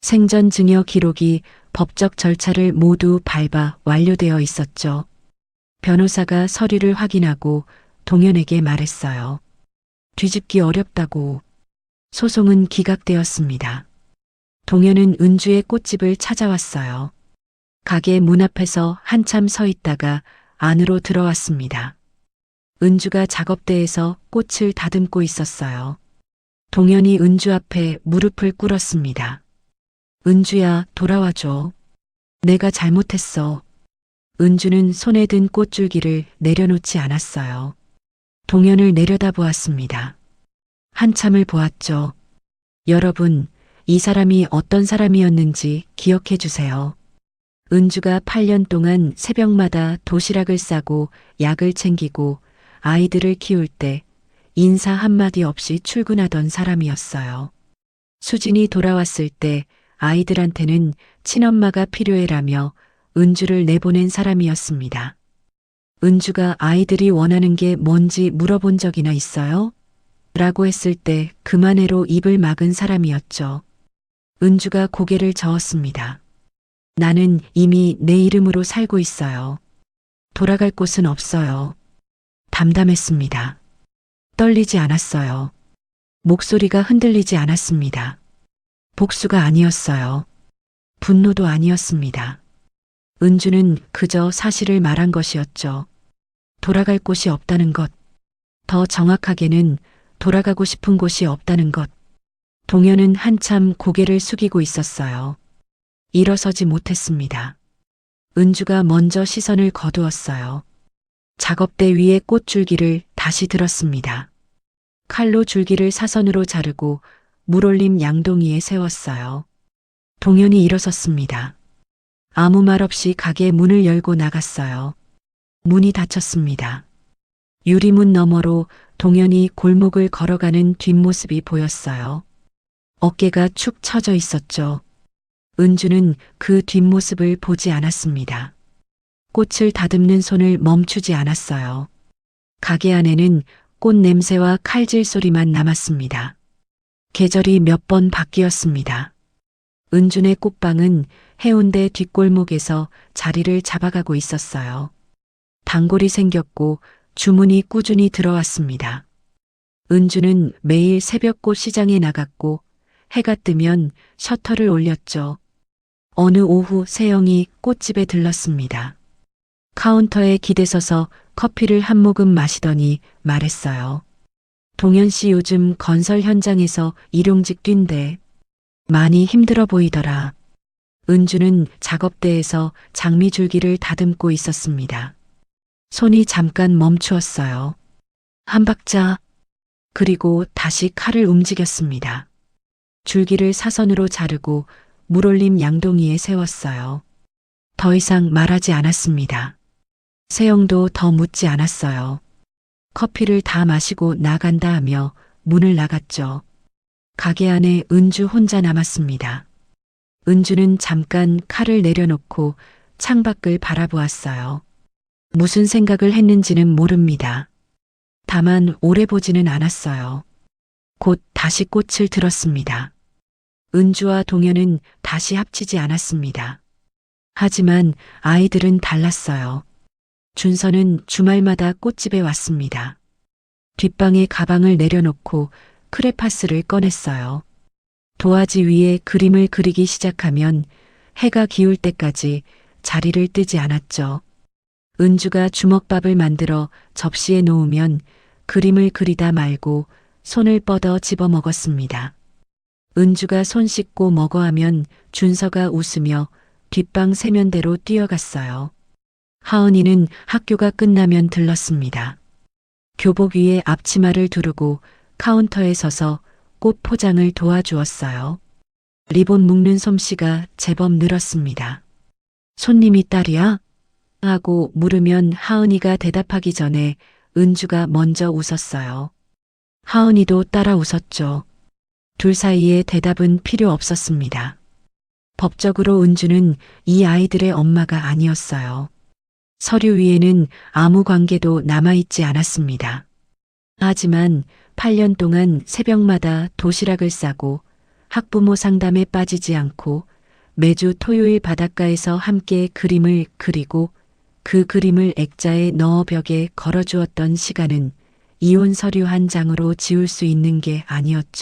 생전 증여 기록이 법적 절차를 모두 밟아 완료되어 있었죠. 변호사가 서류를 확인하고 동현에게 말했어요. 뒤집기 어렵다고. 소송은 기각되었습니다. 동현은 은주의 꽃집을 찾아왔어요. 가게 문 앞에서 한참 서 있다가 안으로 들어왔습니다. 은주가 작업대에서 꽃을 다듬고 있었어요. 동현이 은주 앞에 무릎을 꿇었습니다. 은주야, 돌아와줘. 내가 잘못했어. 은주는 손에 든 꽃줄기를 내려놓지 않았어요. 동현을 내려다보았습니다. 한참을 보았죠. 여러분, 이 사람이 어떤 사람이었는지 기억해 주세요. 은주가 8년 동안 새벽마다 도시락을 싸고 약을 챙기고 아이들을 키울 때 인사 한마디 없이 출근하던 사람이었어요. 수진이 돌아왔을 때 아이들한테는 친엄마가 필요해라며 은주를 내보낸 사람이었습니다. 은주가 아이들이 원하는 게 뭔지 물어본 적이나 있어요? 라고 했을 때 그만해로 입을 막은 사람이었죠. 은주가 고개를 저었습니다. 나는 이미 내 이름으로 살고 있어요. 돌아갈 곳은 없어요. 담담했습니다. 떨리지 않았어요. 목소리가 흔들리지 않았습니다. 복수가 아니었어요. 분노도 아니었습니다. 은주는 그저 사실을 말한 것이었죠. 돌아갈 곳이 없다는 것. 더 정확하게는 돌아가고 싶은 곳이 없다는 것. 동현은 한참 고개를 숙이고 있었어요. 일어서지 못했습니다. 은주가 먼저 시선을 거두었어요. 작업대 위에 꽃줄기를 다시 들었습니다. 칼로 줄기를 사선으로 자르고 물올림 양동이에 세웠어요. 동현이 일어섰습니다. 아무 말 없이 가게 문을 열고 나갔어요. 문이 닫혔습니다. 유리문 너머로 동현이 골목을 걸어가는 뒷모습이 보였어요. 어깨가 축 처져 있었죠. 은주는 그 뒷모습을 보지 않았습니다. 꽃을 다듬는 손을 멈추지 않았어요. 가게 안에는 꽃 냄새와 칼질 소리만 남았습니다. 계절이 몇 번 바뀌었습니다. 은준의 꽃방은 해운대 뒷골목에서 자리를 잡아가고 있었어요. 단골이 생겼고 주문이 꾸준히 들어왔습니다. 은주는 매일 새벽 꽃 시장에 나갔고 해가 뜨면 셔터를 올렸죠. 어느 오후 세영이 꽃집에 들렀습니다. 카운터에 기대서서 커피를 한 모금 마시더니 말했어요. 동현 씨 요즘 건설 현장에서 일용직 뛴대. 많이 힘들어 보이더라. 은주는 작업대에서 장미줄기를 다듬고 있었습니다. 손이 잠깐 멈추었어요. 한 박자. 그리고 다시 칼을 움직였습니다. 줄기를 사선으로 자르고 물올림 양동이에 세웠어요. 더 이상 말하지 않았습니다. 세영도 더 묻지 않았어요. 커피를 다 마시고 나간다 하며 문을 나갔죠. 가게 안에 은주 혼자 남았습니다. 은주는 잠깐 칼을 내려놓고 창밖을 바라보았어요. 무슨 생각을 했는지는 모릅니다. 다만 오래 보지는 않았어요. 곧 다시 꽃을 들었습니다. 은주와 동현은 다시 합치지 않았습니다. 하지만 아이들은 달랐어요. 준서는 주말마다 꽃집에 왔습니다. 뒷방에 가방을 내려놓고 크레파스를 꺼냈어요. 도화지 위에 그림을 그리기 시작하면 해가 기울 때까지 자리를 뜨지 않았죠. 은주가 주먹밥을 만들어 접시에 놓으면 그림을 그리다 말고 손을 뻗어 집어 먹었습니다. 은주가 손 씻고 먹어 하면 준서가 웃으며 뒷방 세면대로 뛰어갔어요. 하은이는 학교가 끝나면 들렀습니다. 교복 위에 앞치마를 두르고 카운터에 서서 꽃 포장을 도와주었어요. 리본 묶는 솜씨가 제법 늘었습니다. 손님이 딸이야? 하고 물으면 하은이가 대답하기 전에 은주가 먼저 웃었어요. 하은이도 따라 웃었죠. 둘 사이에 대답은 필요 없었습니다. 법적으로 은주는 이 아이들의 엄마가 아니었어요. 서류 위에는 아무 관계도 남아있지 않았습니다. 하지만 8년 동안 새벽마다 도시락을 싸고 학부모 상담에 빠지지 않고 매주 토요일 바닷가에서 함께 그림을 그리고 그 그림을 액자에 넣어 벽에 걸어주었던 시간은 이혼 서류 한 장으로 지울 수 있는 게 아니었죠.